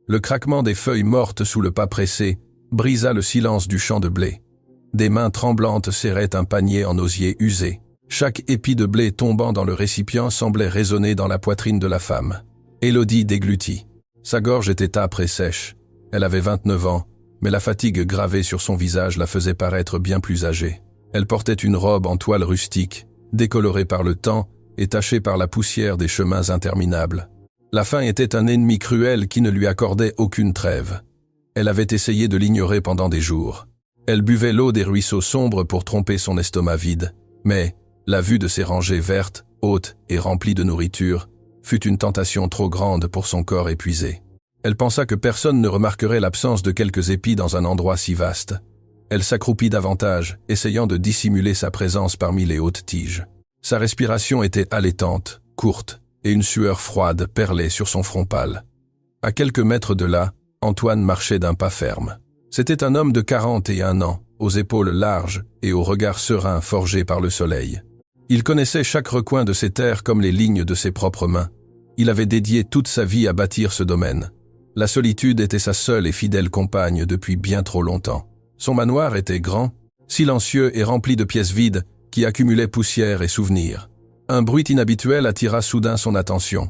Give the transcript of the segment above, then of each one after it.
Le craquement des feuilles mortes sous le pas pressé brisa le silence du champ de blé. Des mains tremblantes serraient un panier en osier usé. Chaque épi de blé tombant dans le récipient semblait résonner dans la poitrine de la femme. Élodie déglutit. Sa gorge était âpre et sèche. Elle avait 29 ans, mais la fatigue gravée sur son visage la faisait paraître bien plus âgée. Elle portait une robe en toile rustique, décolorée par le temps et tachée par la poussière des chemins interminables. La faim était un ennemi cruel qui ne lui accordait aucune trêve. Elle avait essayé de l'ignorer pendant des jours. Elle buvait l'eau des ruisseaux sombres pour tromper son estomac vide, mais la vue de ces rangées vertes, hautes et remplies de nourriture fut une tentation trop grande pour son corps épuisé. Elle pensa que personne ne remarquerait l'absence de quelques épis dans un endroit si vaste. Elle s'accroupit davantage, essayant de dissimuler sa présence parmi les hautes tiges. Sa respiration était allaitante, courte, et une sueur froide perlait sur son front pâle. À quelques mètres de là, Antoine marchait d'un pas ferme. C'était un homme de 41 ans, aux épaules larges et au regard serein forgé par le soleil. Il connaissait chaque recoin de ses terres comme les lignes de ses propres mains. Il avait dédié toute sa vie à bâtir ce domaine. La solitude était sa seule et fidèle compagne depuis bien trop longtemps. Son manoir était grand, silencieux et rempli de pièces vides qui accumulaient poussière et souvenirs. Un bruit inhabituel attira soudain son attention.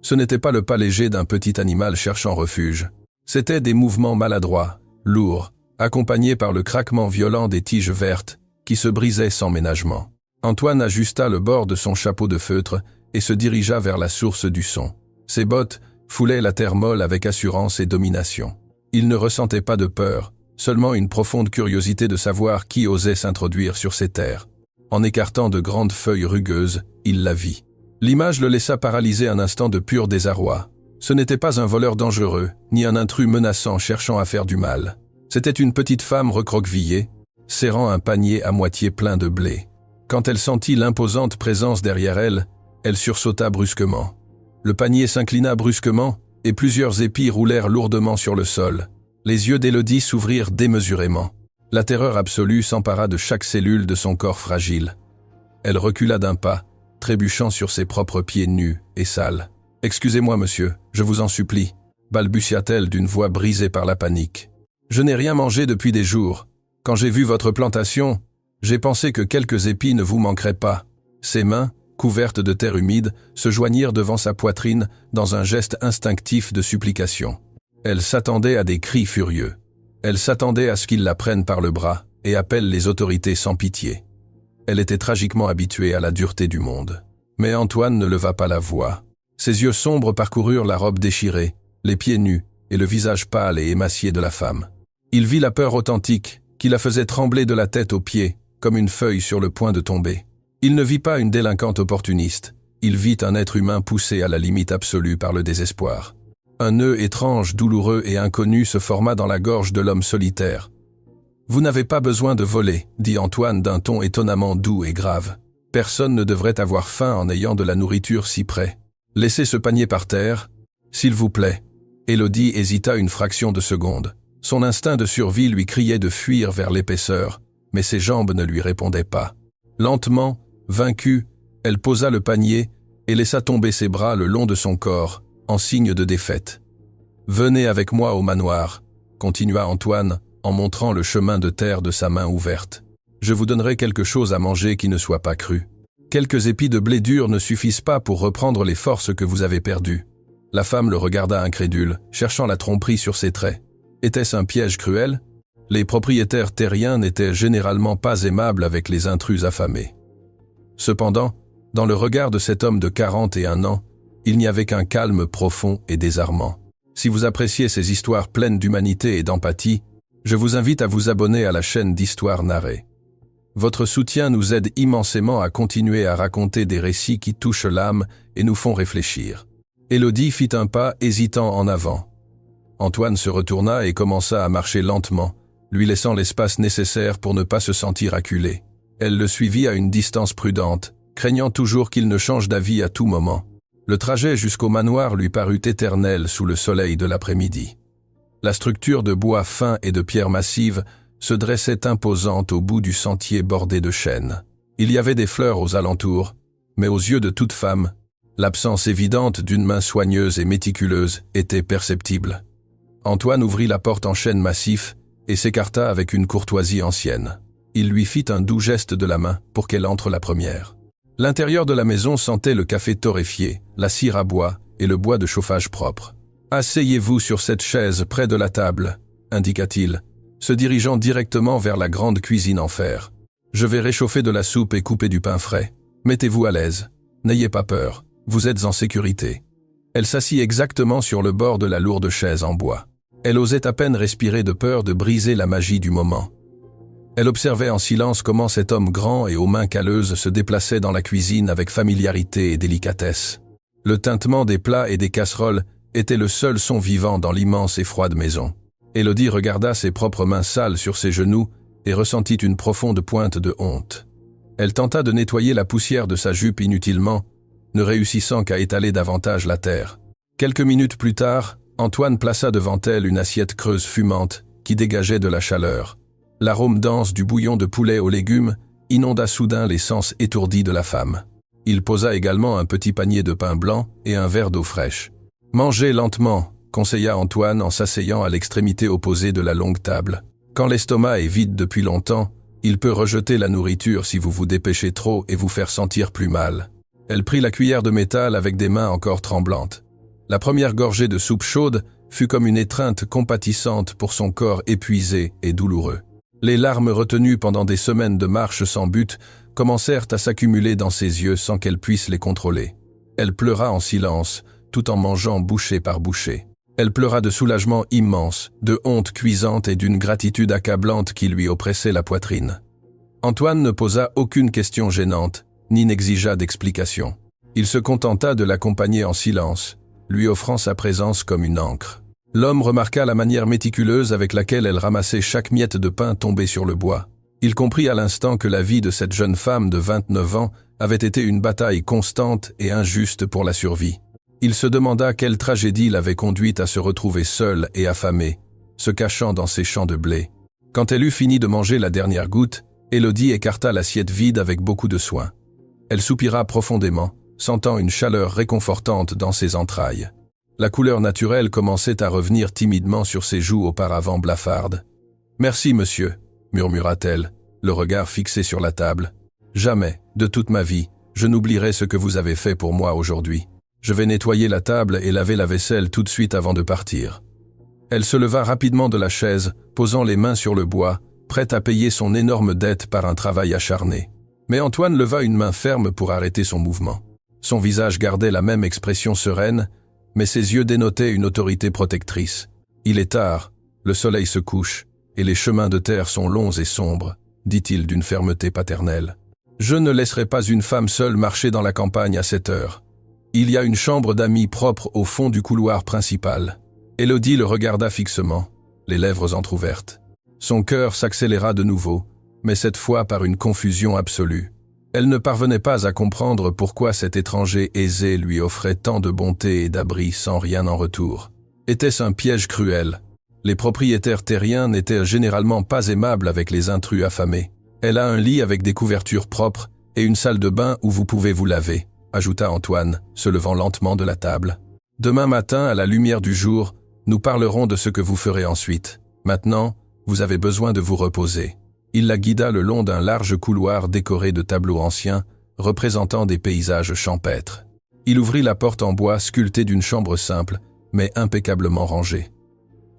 Ce n'était pas le pas léger d'un petit animal cherchant refuge. C'étaient des mouvements maladroits, lourds, accompagnés par le craquement violent des tiges vertes qui se brisaient sans ménagement. Antoine ajusta le bord de son chapeau de feutre et se dirigea vers la source du son. Ses bottes foulaient la terre molle avec assurance et domination. Il ne ressentait pas de peur, seulement une profonde curiosité de savoir qui osait s'introduire sur ces terres. En écartant de grandes feuilles rugueuses, il la vit. L'image le laissa paralysé un instant de pur désarroi. Ce n'était pas un voleur dangereux, ni un intrus menaçant cherchant à faire du mal. C'était une petite femme recroquevillée, serrant un panier à moitié plein de blé. Quand elle sentit l'imposante présence derrière elle, elle sursauta brusquement. Le panier s'inclina brusquement, et plusieurs épis roulèrent lourdement sur le sol. Les yeux d'Élodie s'ouvrirent démesurément. La terreur absolue s'empara de chaque cellule de son corps fragile. Elle recula d'un pas, trébuchant sur ses propres pieds nus et sales. « Excusez-moi, monsieur, je vous en supplie », balbutia-t-elle d'une voix brisée par la panique. « Je n'ai rien mangé depuis des jours. Quand j'ai vu votre plantation, j'ai pensé que quelques épis ne vous manqueraient pas. » Ses mains, couvertes de terre humide, se joignirent devant sa poitrine dans un geste instinctif de supplication. Elle s'attendait à des cris furieux. Elle s'attendait à ce qu'il la prenne par le bras et appelle les autorités sans pitié. Elle était tragiquement habituée à la dureté du monde. Mais Antoine ne leva pas la voix. Ses yeux sombres parcoururent la robe déchirée, les pieds nus et le visage pâle et émacié de la femme. Il vit la peur authentique qui la faisait trembler de la tête aux pieds, comme une feuille sur le point de tomber. Il ne vit pas une délinquante opportuniste, il vit un être humain poussé à la limite absolue par le désespoir. Un nœud étrange, douloureux et inconnu se forma dans la gorge de l'homme solitaire. « Vous n'avez pas besoin de voler », dit Antoine d'un ton étonnamment doux et grave. « Personne ne devrait avoir faim en ayant de la nourriture si près. Laissez ce panier par terre, s'il vous plaît. » Élodie hésita une fraction de seconde. Son instinct de survie lui criait de fuir vers l'épaisseur, mais ses jambes ne lui répondaient pas. Lentement, vaincue, elle posa le panier et laissa tomber ses bras le long de son corps, en signe de défaite. « Venez avec moi au manoir », continua Antoine, en montrant le chemin de terre de sa main ouverte. « Je vous donnerai quelque chose à manger qui ne soit pas cru. Quelques épis de blé dur ne suffisent pas pour reprendre les forces que vous avez perdues. » La femme le regarda incrédule, cherchant la tromperie sur ses traits. Était-ce un piège cruel ? Les propriétaires terriens n'étaient généralement pas aimables avec les intrus affamés. Cependant, dans le regard de cet homme de 41 ans, il n'y avait qu'un calme profond et désarmant. Si vous appréciez ces histoires pleines d'humanité et d'empathie, je vous invite à vous abonner à la chaîne d'Histoire Narrée. Votre soutien nous aide immensément à continuer à raconter des récits qui touchent l'âme et nous font réfléchir. Élodie fit un pas hésitant en avant. Antoine se retourna et commença à marcher lentement, lui laissant l'espace nécessaire pour ne pas se sentir acculé. Elle le suivit à une distance prudente, craignant toujours qu'il ne change d'avis à tout moment. Le trajet jusqu'au manoir lui parut éternel sous le soleil de l'après-midi. La structure de bois fin et de pierres massives se dressait imposante au bout du sentier bordé de chênes. Il y avait des fleurs aux alentours, mais aux yeux de toute femme, l'absence évidente d'une main soigneuse et méticuleuse était perceptible. Antoine ouvrit la porte en chêne massif et s'écarta avec une courtoisie ancienne. Il lui fit un doux geste de la main pour qu'elle entre la première. L'intérieur de la maison sentait le café torréfié, la cire à bois et le bois de chauffage propre. « Asseyez-vous sur cette chaise près de la table », indiqua-t-il, se dirigeant directement vers la grande cuisine en fer. « Je vais réchauffer de la soupe et couper du pain frais. Mettez-vous à l'aise. N'ayez pas peur. Vous êtes en sécurité. » Elle s'assit exactement sur le bord de la lourde chaise en bois. Elle osait à peine respirer de peur de briser la magie du moment. Elle observait en silence comment cet homme grand et aux mains calleuses se déplaçait dans la cuisine avec familiarité et délicatesse. Le tintement des plats et des casseroles était le seul son vivant dans l'immense et froide maison. Élodie regarda ses propres mains sales sur ses genoux et ressentit une profonde pointe de honte. Elle tenta de nettoyer la poussière de sa jupe inutilement, ne réussissant qu'à étaler davantage la terre. Quelques minutes plus tard, Antoine plaça devant elle une assiette creuse fumante qui dégageait de la chaleur. L'arôme dense du bouillon de poulet aux légumes inonda soudain les sens étourdis de la femme. Il posa également un petit panier de pain blanc et un verre d'eau fraîche. « Mangez lentement », conseilla Antoine en s'asseyant à l'extrémité opposée de la longue table. « Quand l'estomac est vide depuis longtemps, il peut rejeter la nourriture si vous vous dépêchez trop et vous faire sentir plus mal. » Elle prit la cuillère de métal avec des mains encore tremblantes. La première gorgée de soupe chaude fut comme une étreinte compatissante pour son corps épuisé et douloureux. Les larmes retenues pendant des semaines de marche sans but commencèrent à s'accumuler dans ses yeux sans qu'elle puisse les contrôler. Elle pleura en silence, tout en mangeant bouchée par bouchée. Elle pleura de soulagement immense, de honte cuisante et d'une gratitude accablante qui lui oppressait la poitrine. Antoine ne posa aucune question gênante, ni n'exigea d'explication. Il se contenta de l'accompagner en silence, lui offrant sa présence comme une ancre. L'homme remarqua la manière méticuleuse avec laquelle elle ramassait chaque miette de pain tombée sur le bois. Il comprit à l'instant que la vie de cette jeune femme de 29 ans avait été une bataille constante et injuste pour la survie. Il se demanda quelle tragédie l'avait conduite à se retrouver seule et affamée, se cachant dans ses champs de blé. Quand elle eut fini de manger la dernière goutte, Élodie écarta l'assiette vide avec beaucoup de soin. Elle soupira profondément, sentant une chaleur réconfortante dans ses entrailles. La couleur naturelle commençait à revenir timidement sur ses joues auparavant blafardes. « Merci, monsieur », murmura-t-elle, le regard fixé sur la table. « Jamais, de toute ma vie, je n'oublierai ce que vous avez fait pour moi aujourd'hui. Je vais nettoyer la table et laver la vaisselle tout de suite avant de partir. » Elle se leva rapidement de la chaise, posant les mains sur le bois, prête à payer son énorme dette par un travail acharné. Mais Antoine leva une main ferme pour arrêter son mouvement. Son visage gardait la même expression sereine, mais ses yeux dénotaient une autorité protectrice. « Il est tard, le soleil se couche, et les chemins de terre sont longs et sombres, » dit-il d'une fermeté paternelle. « Je ne laisserai pas une femme seule marcher dans la campagne à cette heure. Il y a une chambre d'amis propre au fond du couloir principal. » Élodie le regarda fixement, les lèvres entr'ouvertes. Son cœur s'accéléra de nouveau, mais cette fois par une confusion absolue. Elle ne parvenait pas à comprendre pourquoi cet étranger aisé lui offrait tant de bonté et d'abri sans rien en retour. Était-ce un piège cruel? Les propriétaires terriens n'étaient généralement pas aimables avec les intrus affamés. Elle a un lit avec des couvertures propres et une salle de bain où vous pouvez vous laver, ajouta Antoine, se levant lentement de la table. Demain matin, à la lumière du jour, nous parlerons de ce que vous ferez ensuite. Maintenant, vous avez besoin de vous reposer. Il la guida le long d'un large couloir décoré de tableaux anciens, représentant des paysages champêtres. Il ouvrit la porte en bois sculptée d'une chambre simple, mais impeccablement rangée.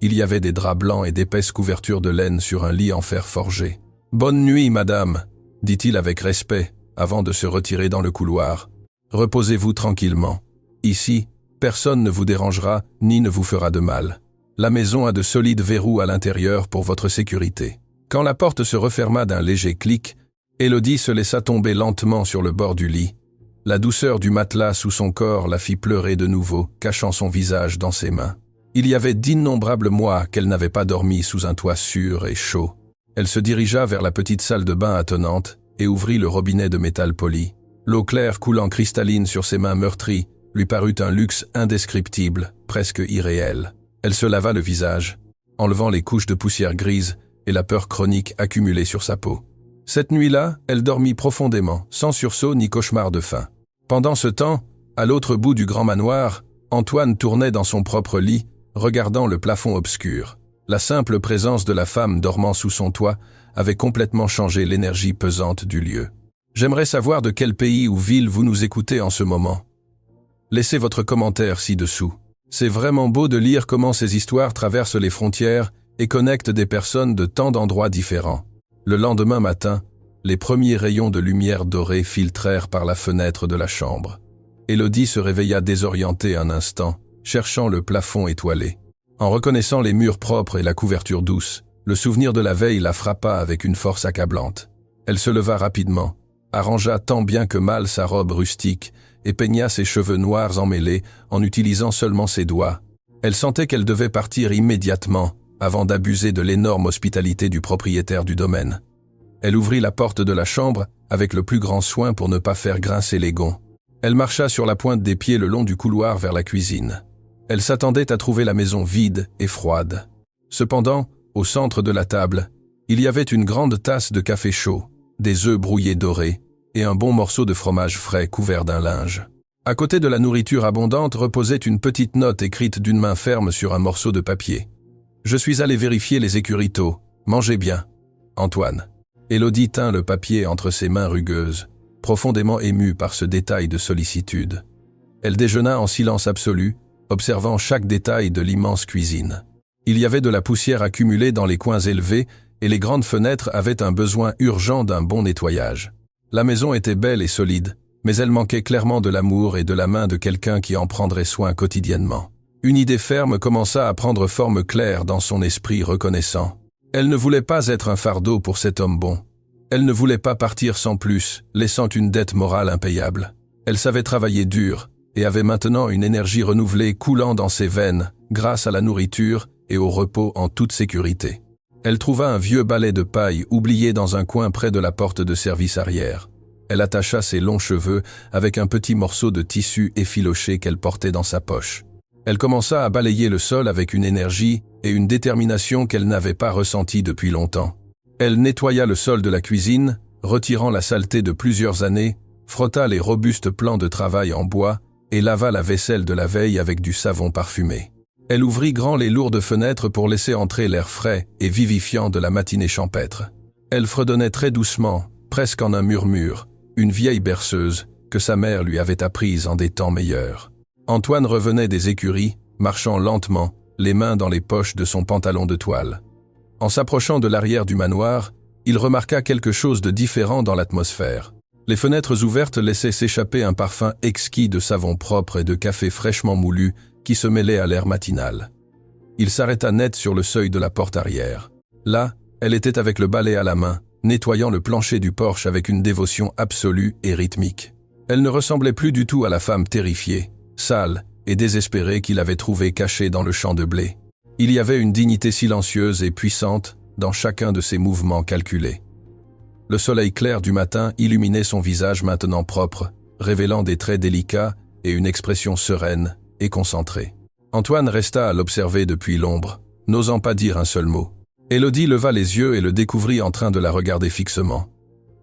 Il y avait des draps blancs et d'épaisses couvertures de laine sur un lit en fer forgé. « Bonne nuit, madame », dit-il avec respect, avant de se retirer dans le couloir. « Reposez-vous tranquillement. Ici, personne ne vous dérangera ni ne vous fera de mal. La maison a de solides verrous à l'intérieur pour votre sécurité. » Quand la porte se referma d'un léger clic, Élodie se laissa tomber lentement sur le bord du lit. La douceur du matelas sous son corps la fit pleurer de nouveau, cachant son visage dans ses mains. Il y avait d'innombrables mois qu'elle n'avait pas dormi sous un toit sûr et chaud. Elle se dirigea vers la petite salle de bain attenante et ouvrit le robinet de métal poli. L'eau claire coulant cristalline sur ses mains meurtries lui parut un luxe indescriptible, presque irréel. Elle se lava le visage, enlevant les couches de poussière grise et la peur chronique accumulée sur sa peau. Cette nuit-là, elle dormit profondément, sans sursaut ni cauchemar de faim. Pendant ce temps, à l'autre bout du grand manoir, Antoine tournait dans son propre lit, regardant le plafond obscur. La simple présence de la femme dormant sous son toit avait complètement changé l'énergie pesante du lieu. J'aimerais savoir de quel pays ou ville vous nous écoutez en ce moment. Laissez votre commentaire ci-dessous. C'est vraiment beau de lire comment ces histoires traversent les frontières et connectent des personnes de tant d'endroits différents. Le lendemain matin, les premiers rayons de lumière dorée filtrèrent par la fenêtre de la chambre. Élodie se réveilla désorientée un instant, cherchant le plafond étoilé. En reconnaissant les murs propres et la couverture douce, le souvenir de la veille la frappa avec une force accablante. Elle se leva rapidement, arrangea tant bien que mal sa robe rustique et peigna ses cheveux noirs emmêlés en utilisant seulement ses doigts. Elle sentait qu'elle devait partir immédiatement avant d'abuser de l'énorme hospitalité du propriétaire du domaine. Elle ouvrit la porte de la chambre avec le plus grand soin pour ne pas faire grincer les gonds. Elle marcha sur la pointe des pieds le long du couloir vers la cuisine. Elle s'attendait à trouver la maison vide et froide. Cependant, au centre de la table, il y avait une grande tasse de café chaud, des œufs brouillés dorés et un bon morceau de fromage frais couvert d'un linge. À côté de la nourriture abondante reposait une petite note écrite d'une main ferme sur un morceau de papier. « Je suis allé vérifier les écuries tôt. Mangez bien. Antoine. » Élodie tint le papier entre ses mains rugueuses, profondément émue par ce détail de sollicitude. Elle déjeuna en silence absolu, observant chaque détail de l'immense cuisine. Il y avait de la poussière accumulée dans les coins élevés et les grandes fenêtres avaient un besoin urgent d'un bon nettoyage. La maison était belle et solide, mais elle manquait clairement de l'amour et de la main de quelqu'un qui en prendrait soin quotidiennement. Une idée ferme commença à prendre forme claire dans son esprit reconnaissant. Elle ne voulait pas être un fardeau pour cet homme bon. Elle ne voulait pas partir sans plus, laissant une dette morale impayable. Elle savait travailler dur et avait maintenant une énergie renouvelée coulant dans ses veines grâce à la nourriture et au repos en toute sécurité. Elle trouva un vieux balai de paille oublié dans un coin près de la porte de service arrière. Elle attacha ses longs cheveux avec un petit morceau de tissu effiloché qu'elle portait dans sa poche. Elle commença à balayer le sol avec une énergie et une détermination qu'elle n'avait pas ressentie depuis longtemps. Elle nettoya le sol de la cuisine, retirant la saleté de plusieurs années, frotta les robustes plans de travail en bois et lava la vaisselle de la veille avec du savon parfumé. Elle ouvrit grand les lourdes fenêtres pour laisser entrer l'air frais et vivifiant de la matinée champêtre. Elle fredonnait très doucement, presque en un murmure, une vieille berceuse que sa mère lui avait apprise en des temps meilleurs. Antoine revenait des écuries, marchant lentement, les mains dans les poches de son pantalon de toile. En s'approchant de l'arrière du manoir, il remarqua quelque chose de différent dans l'atmosphère. Les fenêtres ouvertes laissaient s'échapper un parfum exquis de savon propre et de café fraîchement moulu qui se mêlait à l'air matinal. Il s'arrêta net sur le seuil de la porte arrière. Là, elle était avec le balai à la main, nettoyant le plancher du porche avec une dévotion absolue et rythmique. Elle ne ressemblait plus du tout à la femme terrifiée, sale et désespérée qu'il avait trouvée cachée dans le champ de blé. Il y avait une dignité silencieuse et puissante dans chacun de ses mouvements calculés. Le soleil clair du matin illuminait son visage maintenant propre, révélant des traits délicats et une expression sereine et concentrée. Antoine resta à l'observer depuis l'ombre, n'osant pas dire un seul mot. Élodie leva les yeux et le découvrit en train de la regarder fixement.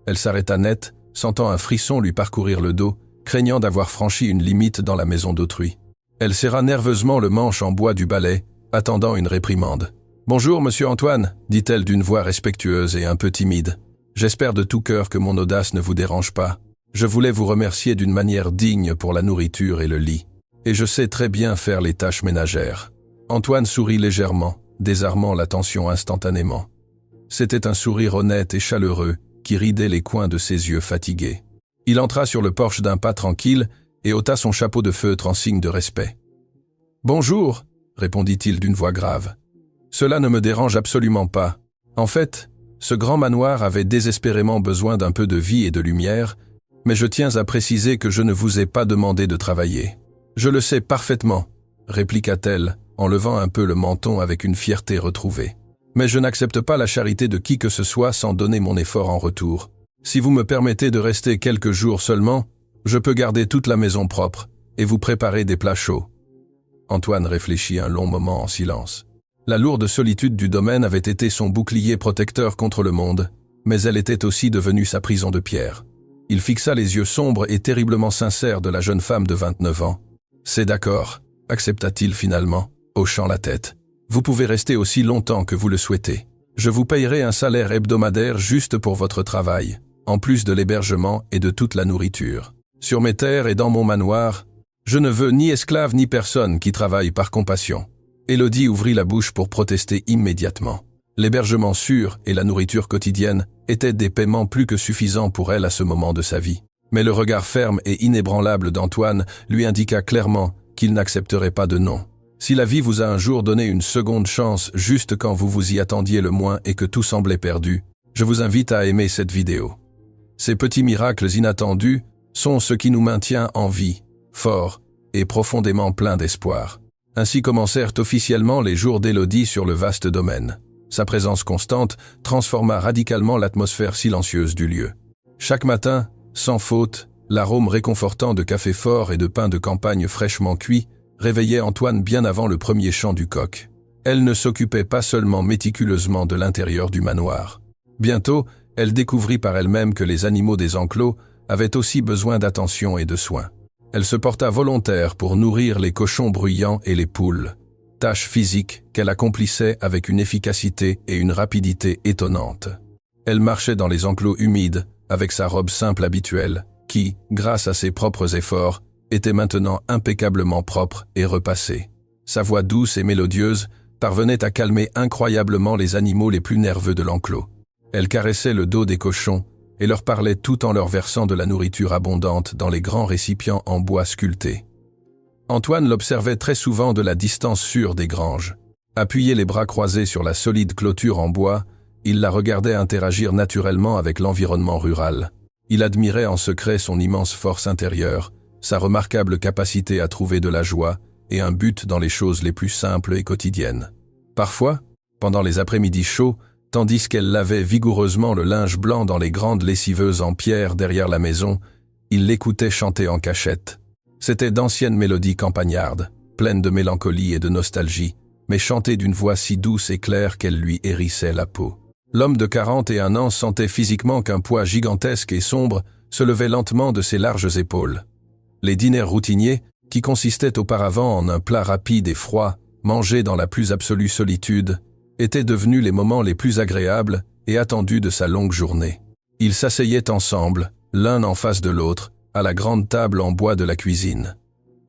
Elle s'arrêta net, sentant un frisson lui parcourir le dos, craignant d'avoir franchi une limite dans la maison d'autrui. Elle serra nerveusement le manche en bois du balai, attendant une réprimande. « Bonjour, monsieur Antoine », dit-elle d'une voix respectueuse et un peu timide. « J'espère de tout cœur que mon audace ne vous dérange pas. Je voulais vous remercier d'une manière digne pour la nourriture et le lit. Et je sais très bien faire les tâches ménagères. » Antoine sourit légèrement, désarmant la tension instantanément. C'était un sourire honnête et chaleureux qui ridait les coins de ses yeux fatigués. Il entra sur le porche d'un pas tranquille et ôta son chapeau de feutre en signe de respect. « Bonjour », répondit-il d'une voix grave. « Cela ne me dérange absolument pas. En fait, ce grand manoir avait désespérément besoin d'un peu de vie et de lumière, mais je tiens à préciser que je ne vous ai pas demandé de travailler. »« Je le sais parfaitement », répliqua-t-elle, en levant un peu le menton avec une fierté retrouvée. « Mais je n'accepte pas la charité de qui que ce soit sans donner mon effort en retour. Si vous me permettez de rester quelques jours seulement, je peux garder toute la maison propre et vous préparer des plats chauds. » Antoine réfléchit un long moment en silence. La lourde solitude du domaine avait été son bouclier protecteur contre le monde, mais elle était aussi devenue sa prison de pierre. Il fixa les yeux sombres et terriblement sincères de la jeune femme de 29 ans. « C'est d'accord », accepta-t-il finalement. hochant la tête. Vous pouvez rester aussi longtemps que vous le souhaitez. Je vous payerai un salaire hebdomadaire juste pour votre travail, en plus de l'hébergement et de toute la nourriture. Sur mes terres et dans mon manoir, je ne veux ni esclave ni personne qui travaille par compassion. Élodie ouvrit la bouche pour protester immédiatement. L'hébergement sûr et la nourriture quotidienne étaient des paiements plus que suffisants pour elle à ce moment de sa vie. Mais le regard ferme et inébranlable d'Antoine lui indiqua clairement qu'il n'accepterait pas de non. Si la vie vous a un jour donné une seconde chance juste quand vous vous y attendiez le moins et que tout semblait perdu, je vous invite à aimer cette vidéo. Ces petits miracles inattendus sont ce qui nous maintient en vie, forts et profondément pleins d'espoir. Ainsi commencèrent officiellement les jours d'Élodie sur le vaste domaine. Sa présence constante transforma radicalement l'atmosphère silencieuse du lieu. Chaque matin, sans faute, l'arôme réconfortant de café fort et de pain de campagne fraîchement cuit réveillait Antoine bien avant le premier chant du coq. Elle ne s'occupait pas seulement méticuleusement de l'intérieur du manoir. Bientôt, elle découvrit par elle-même que les animaux des enclos avaient aussi besoin d'attention et de soins. Elle se porta volontaire pour nourrir les cochons bruyants et les poules, tâche physique qu'elle accomplissait avec une efficacité et une rapidité étonnantes. Elle marchait dans les enclos humides avec sa robe simple habituelle, qui, grâce à ses propres efforts, était maintenant impeccablement propre et repassée. Sa voix douce et mélodieuse parvenait à calmer incroyablement les animaux les plus nerveux de l'enclos. Elle caressait le dos des cochons et leur parlait tout en leur versant de la nourriture abondante dans les grands récipients en bois sculptés. Antoine l'observait très souvent de la distance sûre des granges. Appuyé les bras croisés sur la solide clôture en bois, il la regardait interagir naturellement avec l'environnement rural. Il admirait en secret son immense force intérieure, sa remarquable capacité à trouver de la joie et un but dans les choses les plus simples et quotidiennes. Parfois, pendant les après-midi chauds, tandis qu'elle lavait vigoureusement le linge blanc dans les grandes lessiveuses en pierre derrière la maison, il l'écoutait chanter en cachette. C'étaient d'anciennes mélodies campagnardes, pleines de mélancolie et de nostalgie, mais chantées d'une voix si douce et claire qu'elle lui hérissait la peau. L'homme de 41 ans sentait physiquement qu'un poids gigantesque et sombre se levait lentement de ses larges épaules. Les dîners routiniers, qui consistaient auparavant en un plat rapide et froid, mangé dans la plus absolue solitude, étaient devenus les moments les plus agréables et attendus de sa longue journée. Ils s'asseyaient ensemble, l'un en face de l'autre, à la grande table en bois de la cuisine.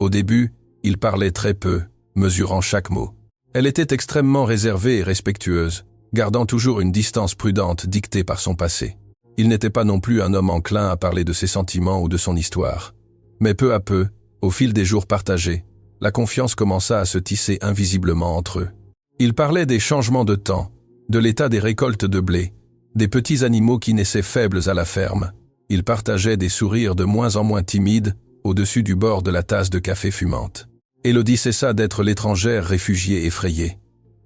Au début, ils parlaient très peu, mesurant chaque mot. Elle était extrêmement réservée et respectueuse, gardant toujours une distance prudente dictée par son passé. Il n'était pas non plus un homme enclin à parler de ses sentiments ou de son histoire. Mais peu à peu, au fil des jours partagés, la confiance commença à se tisser invisiblement entre eux. Ils parlaient des changements de temps, de l'état des récoltes de blé, des petits animaux qui naissaient faibles à la ferme. Ils partageaient des sourires de moins en moins timides au-dessus du bord de la tasse de café fumante. Élodie cessa d'être l'étrangère réfugiée effrayée.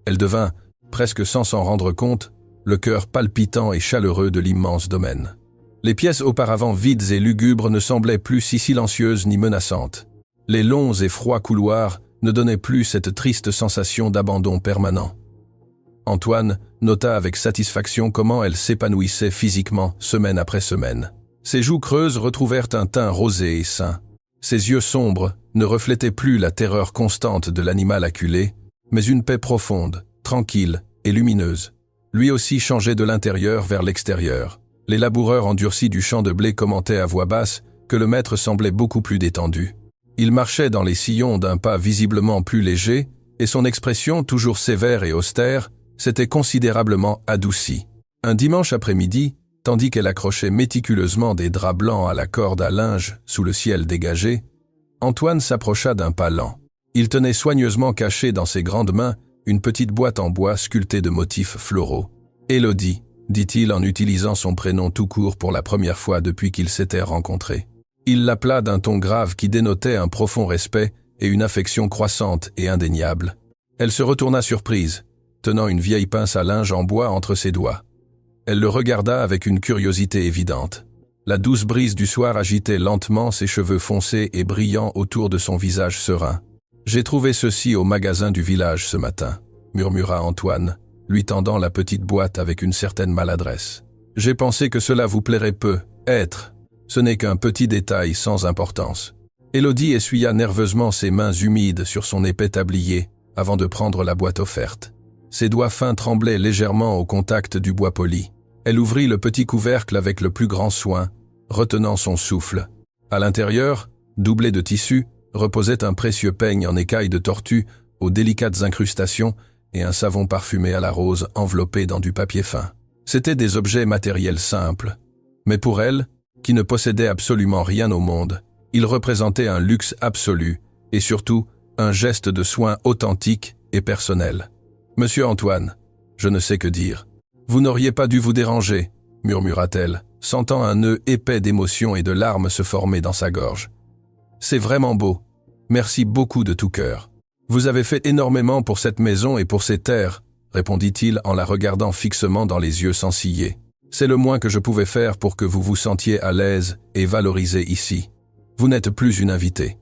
Elle devint, presque sans s'en rendre compte, le cœur palpitant et chaleureux de l'immense domaine. Les pièces auparavant vides et lugubres ne semblaient plus si silencieuses ni menaçantes. Les longs et froids couloirs ne donnaient plus cette triste sensation d'abandon permanent. Antoine nota avec satisfaction comment elle s'épanouissait physiquement semaine après semaine. Ses joues creuses retrouvèrent un teint rosé et sain. Ses yeux sombres ne reflétaient plus la terreur constante de l'animal acculé, mais une paix profonde, tranquille et lumineuse. Lui aussi changeait de l'intérieur vers l'extérieur. Les laboureurs endurcis du champ de blé commentaient à voix basse que le maître semblait beaucoup plus détendu. Il marchait dans les sillons d'un pas visiblement plus léger, et son expression, toujours sévère et austère, s'était considérablement adoucie. Un dimanche après-midi, tandis qu'elle accrochait méticuleusement des draps blancs à la corde à linge sous le ciel dégagé, Antoine s'approcha d'un pas lent. Il tenait soigneusement cachée dans ses grandes mains une petite boîte en bois sculptée de motifs floraux. « Élodie », dit-il en utilisant son prénom tout court pour la première fois depuis qu'ils s'étaient rencontrés. Il l'appela d'un ton grave qui dénotait un profond respect et une affection croissante et indéniable. Elle se retourna surprise, tenant une vieille pince à linge en bois entre ses doigts. Elle le regarda avec une curiosité évidente. La douce brise du soir agitait lentement ses cheveux foncés et brillants autour de son visage serein. « J'ai trouvé ceci au magasin du village ce matin », murmura Antoine, lui tendant la petite boîte avec une certaine maladresse. « J'ai pensé que cela vous plairait peu, être. Ce n'est qu'un petit détail sans importance. » Élodie essuya nerveusement ses mains humides sur son épais tablier, avant de prendre la boîte offerte. Ses doigts fins tremblaient légèrement au contact du bois poli. Elle ouvrit le petit couvercle avec le plus grand soin, retenant son souffle. À l'intérieur, doublé de tissu, reposait un précieux peigne en écailles de tortue aux délicates incrustations et un savon parfumé à la rose enveloppé dans du papier fin. C'étaient des objets matériels simples. Mais pour elle, qui ne possédait absolument rien au monde, ils représentaient un luxe absolu et surtout un geste de soin authentique et personnel. « Monsieur Antoine, je ne sais que dire. Vous n'auriez pas dû vous déranger, » murmura-t-elle, sentant un nœud épais d'émotion et de larmes se former dans sa gorge. « C'est vraiment beau. Merci beaucoup de tout cœur. Vous avez fait énormément pour cette maison et pour ces terres, » répondit-il en la regardant fixement dans les yeux sans ciller. « C'est le moins que je pouvais faire pour que vous vous sentiez à l'aise et valorisé ici. Vous n'êtes plus une invitée. »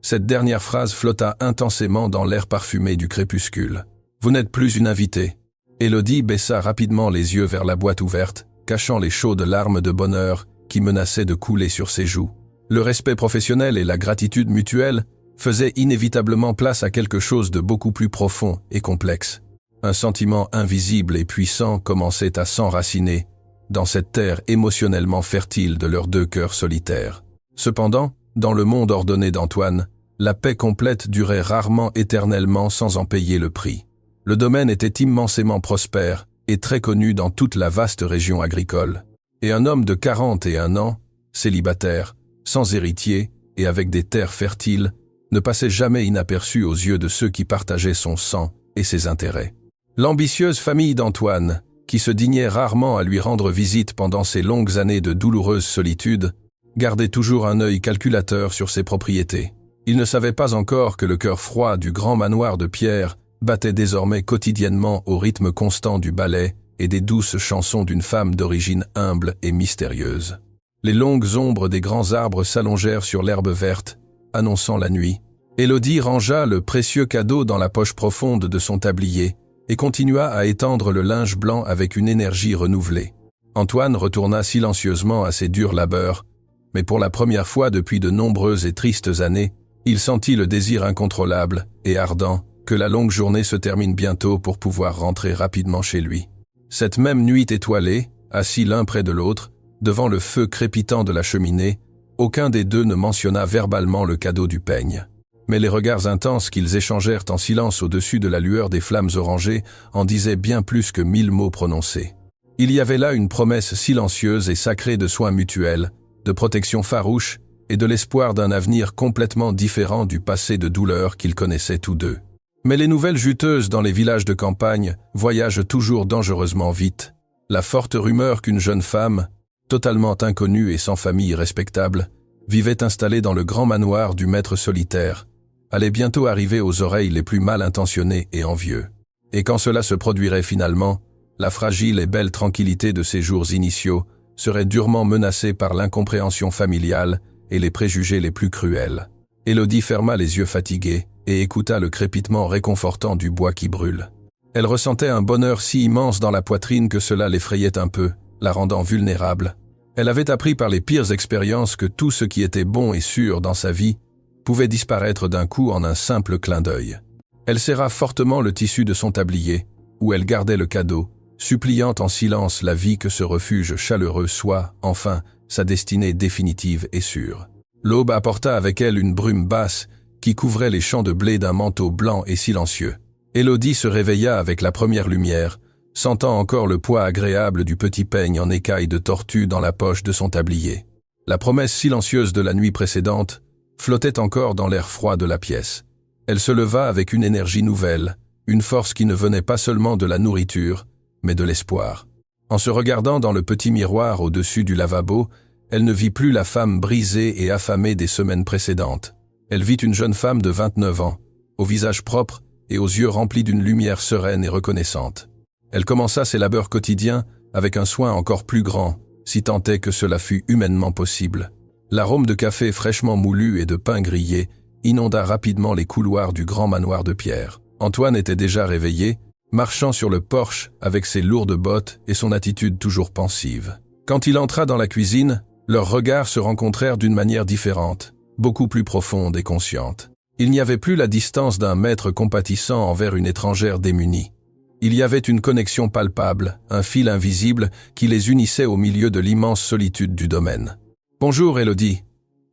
Cette dernière phrase flotta intensément dans l'air parfumé du crépuscule. « Vous n'êtes plus une invitée. » Élodie baissa rapidement les yeux vers la boîte ouverte, cachant les chaudes larmes de bonheur qui menaçaient de couler sur ses joues. Le respect professionnel et la gratitude mutuelle faisaient inévitablement place à quelque chose de beaucoup plus profond et complexe. Un sentiment invisible et puissant commençait à s'enraciner dans cette terre émotionnellement fertile de leurs deux cœurs solitaires. Cependant, dans le monde ordonné d'Antoine, la paix complète durait rarement éternellement sans en payer le prix. Le domaine était immensément prospère et très connu dans toute la vaste région agricole. Et un homme de 41 ans, célibataire, sans héritier et avec des terres fertiles, ne passait jamais inaperçu aux yeux de ceux qui partageaient son sang et ses intérêts. L'ambitieuse famille d'Antoine, qui se dignait rarement à lui rendre visite pendant ces longues années de douloureuse solitude, gardait toujours un œil calculateur sur ses propriétés. Il ne savait pas encore que le cœur froid du grand manoir de pierre battait désormais quotidiennement au rythme constant du ballet et des douces chansons d'une femme d'origine humble et mystérieuse. Les longues ombres des grands arbres s'allongèrent sur l'herbe verte, annonçant la nuit. Élodie rangea le précieux cadeau dans la poche profonde de son tablier et continua à étendre le linge blanc avec une énergie renouvelée. Antoine retourna silencieusement à ses durs labeurs, mais pour la première fois depuis de nombreuses et tristes années, il sentit le désir incontrôlable et ardent que la longue journée se termine bientôt pour pouvoir rentrer rapidement chez lui. Cette même nuit étoilée, assis l'un près de l'autre, devant le feu crépitant de la cheminée, aucun des deux ne mentionna verbalement le cadeau du peigne. Mais les regards intenses qu'ils échangèrent en silence au-dessus de la lueur des flammes orangées en disaient bien plus que 1000 mots prononcés. Il y avait là une promesse silencieuse et sacrée de soins mutuels, de protection farouche et de l'espoir d'un avenir complètement différent du passé de douleur qu'ils connaissaient tous deux. Mais les nouvelles juteuses dans les villages de campagne voyagent toujours dangereusement vite. La forte rumeur qu'une jeune femme, totalement inconnue et sans famille respectable, vivait installée dans le grand manoir du maître solitaire, allait bientôt arriver aux oreilles les plus mal intentionnées et envieux. Et quand cela se produirait finalement, la fragile et belle tranquillité de ses jours initiaux serait durement menacée par l'incompréhension familiale et les préjugés les plus cruels. Élodie ferma les yeux fatigués et écouta le crépitement réconfortant du bois qui brûle. Elle ressentait un bonheur si immense dans la poitrine que cela l'effrayait un peu, la rendant vulnérable. Elle avait appris par les pires expériences que tout ce qui était bon et sûr dans sa vie pouvait disparaître d'un coup en un simple clin d'œil. Elle serra fortement le tissu de son tablier, où elle gardait le cadeau, suppliant en silence la vie que ce refuge chaleureux soit, enfin, sa destinée définitive et sûre. L'aube apporta avec elle une brume basse qui couvrait les champs de blé d'un manteau blanc et silencieux. Élodie se réveilla avec la première lumière, sentant encore le poids agréable du petit peigne en écailles de tortue dans la poche de son tablier. La promesse silencieuse de la nuit précédente flottait encore dans l'air froid de la pièce. Elle se leva avec une énergie nouvelle, une force qui ne venait pas seulement de la nourriture, mais de l'espoir. En se regardant dans le petit miroir au-dessus du lavabo, elle ne vit plus la femme brisée et affamée des semaines précédentes. Elle vit une jeune femme de 29 ans, au visage propre et aux yeux remplis d'une lumière sereine et reconnaissante. Elle commença ses labeurs quotidiens avec un soin encore plus grand, si tant est que cela fût humainement possible. L'arôme de café fraîchement moulu et de pain grillé inonda rapidement les couloirs du grand manoir de pierre. Antoine était déjà réveillé, marchant sur le porche avec ses lourdes bottes et son attitude toujours pensive. Quand il entra dans la cuisine, leurs regards se rencontrèrent d'une manière différente, beaucoup plus profonde et consciente. Il n'y avait plus la distance d'un maître compatissant envers une étrangère démunie. Il y avait une connexion palpable, un fil invisible qui les unissait au milieu de l'immense solitude du domaine. « Bonjour, Élodie »,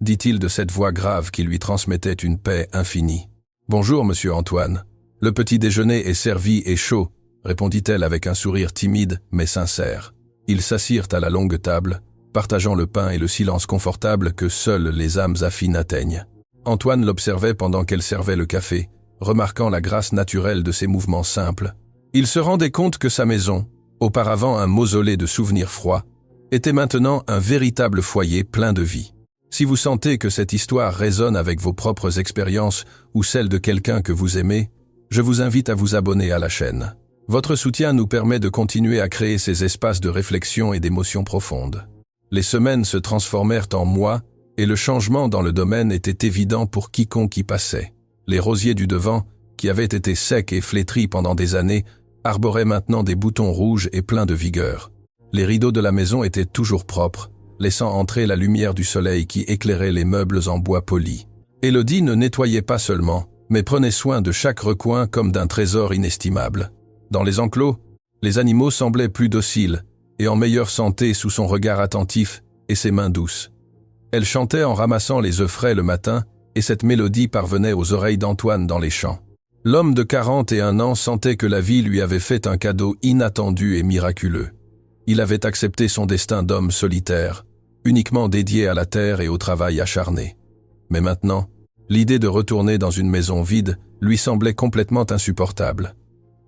dit-il de cette voix grave qui lui transmettait une paix infinie. « Bonjour, monsieur Antoine. Le petit déjeuner est servi et chaud », répondit-elle avec un sourire timide mais sincère. Ils s'assirent à la longue table, partageant le pain et le silence confortable que seules les âmes affines atteignent. Antoine l'observait pendant qu'elle servait le café, remarquant la grâce naturelle de ses mouvements simples. Il se rendait compte que sa maison, auparavant un mausolée de souvenirs froids, était maintenant un véritable foyer plein de vie. Si vous sentez que cette histoire résonne avec vos propres expériences ou celles de quelqu'un que vous aimez, je vous invite à vous abonner à la chaîne. Votre soutien nous permet de continuer à créer ces espaces de réflexion et d'émotions profondes. Les semaines se transformèrent en mois, et le changement dans le domaine était évident pour quiconque y passait. Les rosiers du devant, qui avaient été secs et flétris pendant des années, arboraient maintenant des boutons rouges et pleins de vigueur. Les rideaux de la maison étaient toujours propres, laissant entrer la lumière du soleil qui éclairait les meubles en bois poli. Élodie ne nettoyait pas seulement, mais prenait soin de chaque recoin comme d'un trésor inestimable. Dans les enclos, les animaux semblaient plus dociles et en meilleure santé sous son regard attentif et ses mains douces. Elle chantait en ramassant les œufs frais le matin, et cette mélodie parvenait aux oreilles d'Antoine dans les champs. L'homme de 41 ans sentait que la vie lui avait fait un cadeau inattendu et miraculeux. Il avait accepté son destin d'homme solitaire, uniquement dédié à la terre et au travail acharné. Mais maintenant, l'idée de retourner dans une maison vide lui semblait complètement insupportable.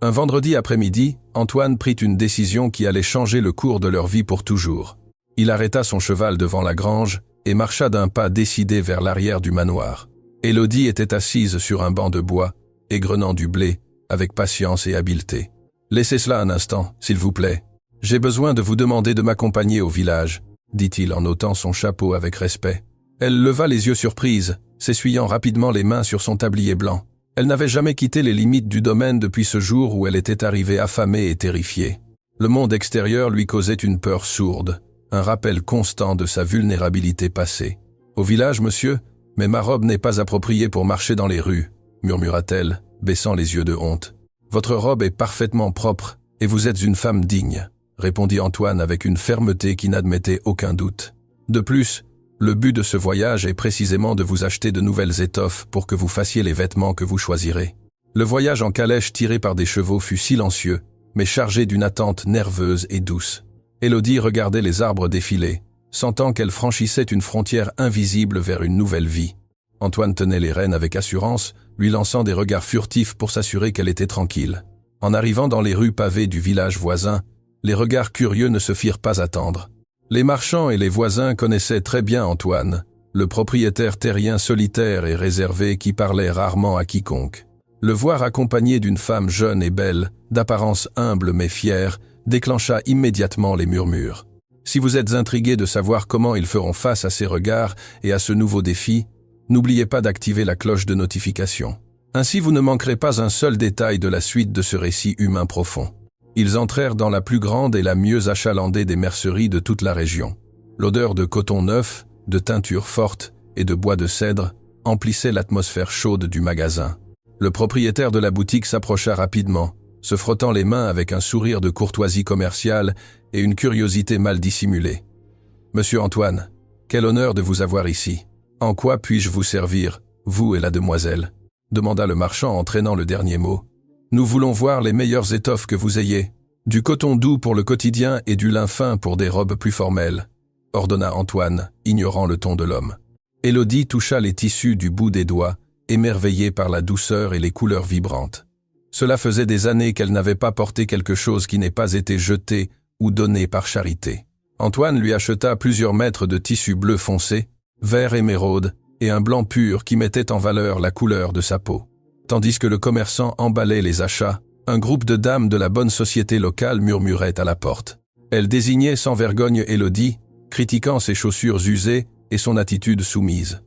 Un vendredi après-midi, Antoine prit une décision qui allait changer le cours de leur vie pour toujours. Il arrêta son cheval devant la grange et marcha d'un pas décidé vers l'arrière du manoir. Élodie était assise sur un banc de bois, égrenant du blé, avec patience et habileté. « Laissez cela un instant, s'il vous plaît. J'ai besoin de vous demander de m'accompagner au village, » dit-il en ôtant son chapeau avec respect. Elle leva les yeux surprise, s'essuyant rapidement les mains sur son tablier blanc. Elle n'avait jamais quitté les limites du domaine depuis ce jour où elle était arrivée affamée et terrifiée. Le monde extérieur lui causait une peur sourde, un rappel constant de sa vulnérabilité passée. « Au village, monsieur, mais ma robe n'est pas appropriée pour marcher dans les rues, » murmura-t-elle, baissant les yeux de honte. « Votre robe est parfaitement propre, et vous êtes une femme digne, » répondit Antoine avec une fermeté qui n'admettait aucun doute. « De plus, le but de ce voyage est précisément de vous acheter de nouvelles étoffes pour que vous fassiez les vêtements que vous choisirez. » Le voyage en calèche tiré par des chevaux fut silencieux, mais chargé d'une attente nerveuse et douce. Élodie regardait les arbres défiler, sentant qu'elle franchissait une frontière invisible vers une nouvelle vie. Antoine tenait les rênes avec assurance, lui lançant des regards furtifs pour s'assurer qu'elle était tranquille. En arrivant dans les rues pavées du village voisin, les regards curieux ne se firent pas attendre. Les marchands et les voisins connaissaient très bien Antoine, le propriétaire terrien solitaire et réservé qui parlait rarement à quiconque. Le voir accompagné d'une femme jeune et belle, d'apparence humble mais fière, déclencha immédiatement les murmures. Si vous êtes intrigué de savoir comment ils feront face à ces regards et à ce nouveau défi, n'oubliez pas d'activer la cloche de notification. Ainsi vous ne manquerez pas un seul détail de la suite de ce récit humain profond. Ils entrèrent dans la plus grande et la mieux achalandée des merceries de toute la région. L'odeur de coton neuf, de teinture forte et de bois de cèdre emplissait l'atmosphère chaude du magasin. Le propriétaire de la boutique s'approcha rapidement, se frottant les mains avec un sourire de courtoisie commerciale et une curiosité mal dissimulée. « Monsieur Antoine, quel honneur de vous avoir ici. En quoi puis-je vous servir, vous et la demoiselle ?» demanda le marchand en traînant le dernier mot. « Nous voulons voir les meilleures étoffes que vous ayez, du coton doux pour le quotidien et du lin fin pour des robes plus formelles, » ordonna Antoine, ignorant le ton de l'homme. Élodie toucha les tissus du bout des doigts, émerveillée par la douceur et les couleurs vibrantes. Cela faisait des années qu'elle n'avait pas porté quelque chose qui n'ait pas été jeté ou donné par charité. Antoine lui acheta plusieurs mètres de tissu bleu foncé, vert émeraude et un blanc pur qui mettait en valeur la couleur de sa peau. Tandis que le commerçant emballait les achats, un groupe de dames de la bonne société locale murmurait à la porte. Elle désignait sans vergogne Élodie, critiquant ses chaussures usées et son attitude soumise.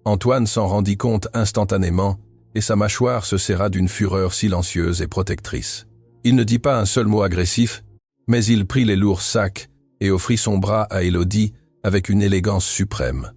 Antoine s'en rendit compte instantanément, et sa mâchoire se serra d'une fureur silencieuse et protectrice. Il ne dit pas un seul mot agressif, mais il prit les lourds sacs et offrit son bras à Élodie avec une élégance suprême.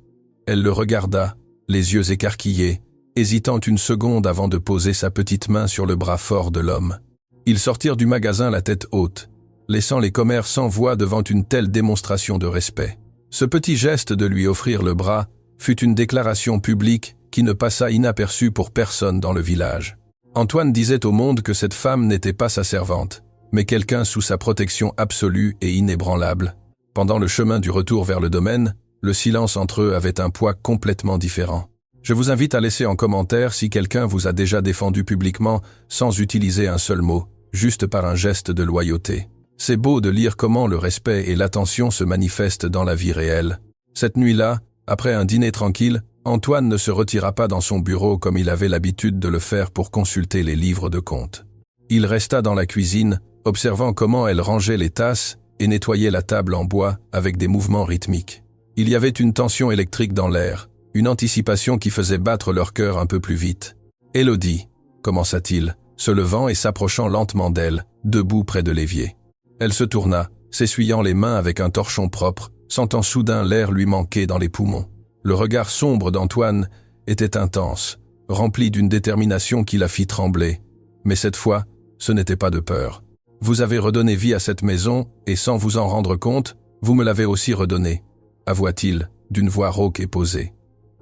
Elle le regarda, les yeux écarquillés, hésitant une seconde avant de poser sa petite main sur le bras fort de l'homme. Ils sortirent du magasin la tête haute, laissant les commères sans voix devant une telle démonstration de respect. Ce petit geste de lui offrir le bras fut une déclaration publique qui ne passa inaperçue pour personne dans le village. Antoine disait au monde que cette femme n'était pas sa servante, mais quelqu'un sous sa protection absolue et inébranlable. Pendant le chemin du retour vers le domaine, le silence entre eux avait un poids complètement différent. Je vous invite à laisser en commentaire si quelqu'un vous a déjà défendu publiquement sans utiliser un seul mot, juste par un geste de loyauté. C'est beau de lire comment le respect et l'attention se manifestent dans la vie réelle. Cette nuit-là, après un dîner tranquille, Antoine ne se retira pas dans son bureau comme il avait l'habitude de le faire pour consulter les livres de comptes. Il resta dans la cuisine, observant comment elle rangeait les tasses et nettoyait la table en bois avec des mouvements rythmiques. Il y avait une tension électrique dans l'air, une anticipation qui faisait battre leur cœur un peu plus vite. « Élodie » commença-t-il, se levant et s'approchant lentement d'elle, debout près de l'évier. Elle se tourna, s'essuyant les mains avec un torchon propre, sentant soudain l'air lui manquer dans les poumons. Le regard sombre d'Antoine était intense, rempli d'une détermination qui la fit trembler. Mais cette fois, ce n'était pas de peur. « Vous avez redonné vie à cette maison, et sans vous en rendre compte, vous me l'avez aussi redonnée, avoua-t-il, d'une voix rauque et posée.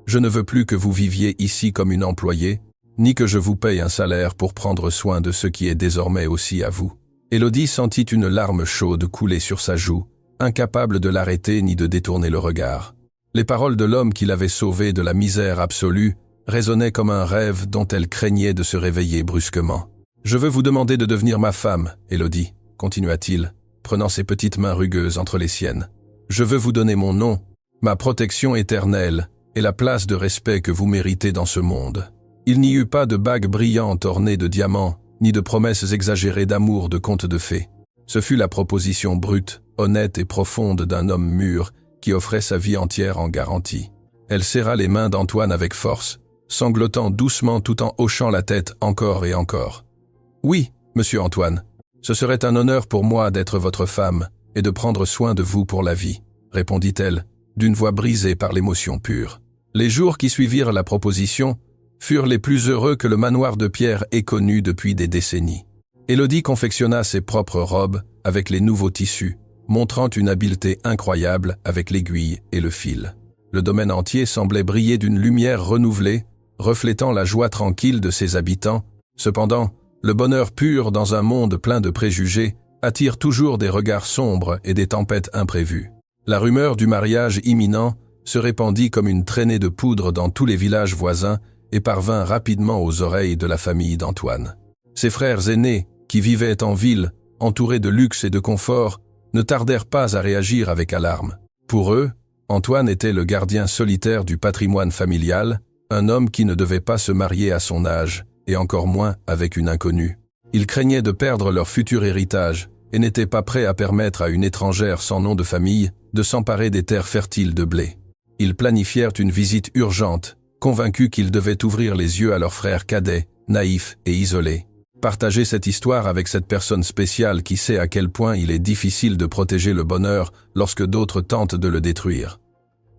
Je ne veux plus que vous viviez ici comme une employée, ni que je vous paye un salaire pour prendre soin de ce qui est désormais aussi à vous. » Élodie sentit une larme chaude couler sur sa joue, incapable de l'arrêter ni de détourner le regard. Les paroles de l'homme qui l'avait sauvée de la misère absolue résonnaient comme un rêve dont elle craignait de se réveiller brusquement. « Je veux vous demander de devenir ma femme, Élodie, » continua-t-il, prenant ses petites mains rugueuses entre les siennes. « Je veux vous donner mon nom, ma protection éternelle et la place de respect que vous méritez dans ce monde. » Il n'y eut pas de bague brillante ornée de diamants, ni de promesses exagérées d'amour de contes de fées. Ce fut la proposition brute, honnête et profonde d'un homme mûr qui offrait sa vie entière en garantie. Elle serra les mains d'Antoine avec force, sanglotant doucement tout en hochant la tête encore et encore. « Oui, monsieur Antoine, ce serait un honneur pour moi d'être votre femme et de prendre soin de vous pour la vie, » répondit-elle, d'une voix brisée par l'émotion pure. Les jours qui suivirent la proposition furent les plus heureux que le manoir de pierre ait connu depuis des décennies. Élodie confectionna ses propres robes avec les nouveaux tissus, montrant une habileté incroyable avec l'aiguille et le fil. Le domaine entier semblait briller d'une lumière renouvelée, reflétant la joie tranquille de ses habitants. Cependant, le bonheur pur dans un monde plein de préjugés attire toujours des regards sombres et des tempêtes imprévues. La rumeur du mariage imminent se répandit comme une traînée de poudre dans tous les villages voisins et parvint rapidement aux oreilles de la famille d'Antoine. Ses frères aînés, qui vivaient en ville, entourés de luxe et de confort, ne tardèrent pas à réagir avec alarme. Pour eux, Antoine était le gardien solitaire du patrimoine familial, un homme qui ne devait pas se marier à son âge, et encore moins avec une inconnue. Ils craignaient de perdre leur futur héritage et n'étaient pas prêts à permettre à une étrangère sans nom de famille de s'emparer des terres fertiles de blé. Ils planifièrent une visite urgente, convaincus qu'ils devaient ouvrir les yeux à leur frère cadet, naïf et isolé. Partagez cette histoire avec cette personne spéciale qui sait à quel point il est difficile de protéger le bonheur lorsque d'autres tentent de le détruire.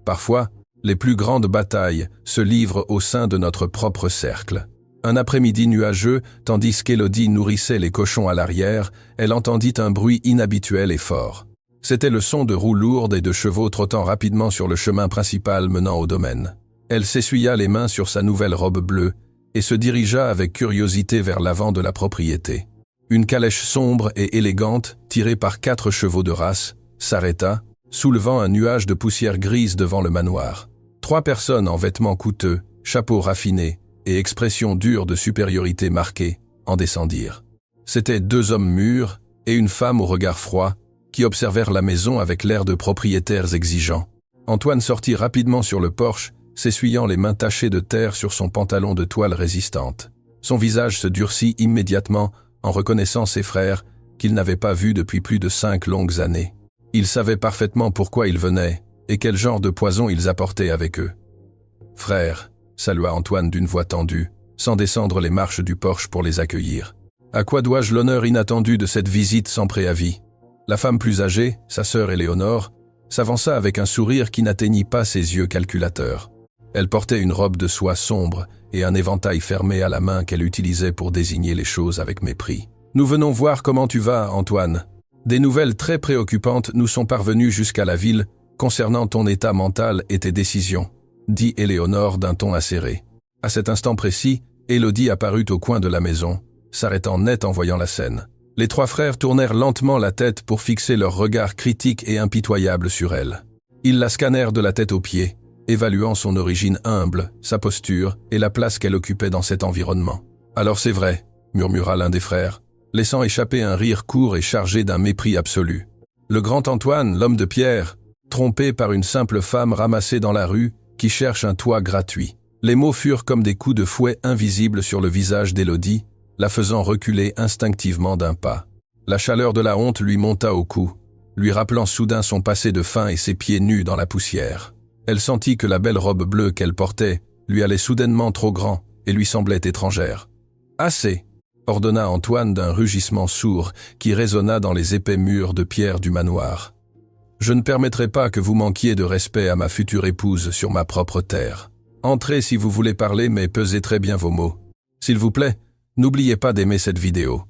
Parfois, les plus grandes batailles se livrent au sein de notre propre cercle. Un après-midi nuageux, tandis qu'Élodie nourrissait les cochons à l'arrière, elle entendit un bruit inhabituel et fort. C'était le son de roues lourdes et de chevaux trottant rapidement sur le chemin principal menant au domaine. Elle s'essuya les mains sur sa nouvelle robe bleue et se dirigea avec curiosité vers l'avant de la propriété. Une calèche sombre et élégante, tirée par 4 chevaux de race, s'arrêta, soulevant un nuage de poussière grise devant le manoir. 3 personnes en vêtements coûteux, chapeaux raffinés et expressions dures de supériorité marquée en descendirent. C'étaient 2 hommes mûrs et une femme au regard froid qui observèrent la maison avec l'air de propriétaires exigeants. Antoine sortit rapidement sur le porche, s'essuyant les mains tachées de terre sur son pantalon de toile résistante. Son visage se durcit immédiatement en reconnaissant ses frères qu'il n'avait pas vus depuis plus de 5 longues années. Il savait parfaitement pourquoi ils venaient et quel genre de poison ils apportaient avec eux. « Frère », salua Antoine d'une voix tendue, sans descendre les marches du porche pour les accueillir. « À quoi dois-je l'honneur inattendu de cette visite sans préavis ?» La femme plus âgée, sa sœur Éléonore, s'avança avec un sourire qui n'atteignit pas ses yeux calculateurs. « Elle portait une robe de soie sombre et un éventail fermé à la main qu'elle utilisait pour désigner les choses avec mépris. « Nous venons voir comment tu vas, Antoine. Des nouvelles très préoccupantes nous sont parvenues jusqu'à la ville concernant ton état mental et tes décisions, » dit Éléonore d'un ton acéré. À cet instant précis, Élodie apparut au coin de la maison, s'arrêtant net en voyant la scène. Les trois frères tournèrent lentement la tête pour fixer leur regard critique et impitoyable sur elle. Ils la scannèrent de la tête aux pieds, évaluant son origine humble, sa posture et la place qu'elle occupait dans cet environnement. « Alors c'est vrai », murmura l'un des frères, laissant échapper un rire court et chargé d'un mépris absolu. Le grand Antoine, l'homme de pierre, trompé par une simple femme ramassée dans la rue qui cherche un toit gratuit. Les mots furent comme des coups de fouet invisibles sur le visage d'Élodie, la faisant reculer instinctivement d'un pas. La chaleur de la honte lui monta au cou, lui rappelant soudain son passé de faim et ses pieds nus dans la poussière. Elle sentit que la belle robe bleue qu'elle portait lui allait soudainement trop grand et lui semblait étrangère. « Assez !» ordonna Antoine d'un rugissement sourd qui résonna dans les épais murs de pierre du manoir. « Je ne permettrai pas que vous manquiez de respect à ma future épouse sur ma propre terre. Entrez si vous voulez parler, mais pesez très bien vos mots. S'il vous plaît, n'oubliez pas d'aimer cette vidéo.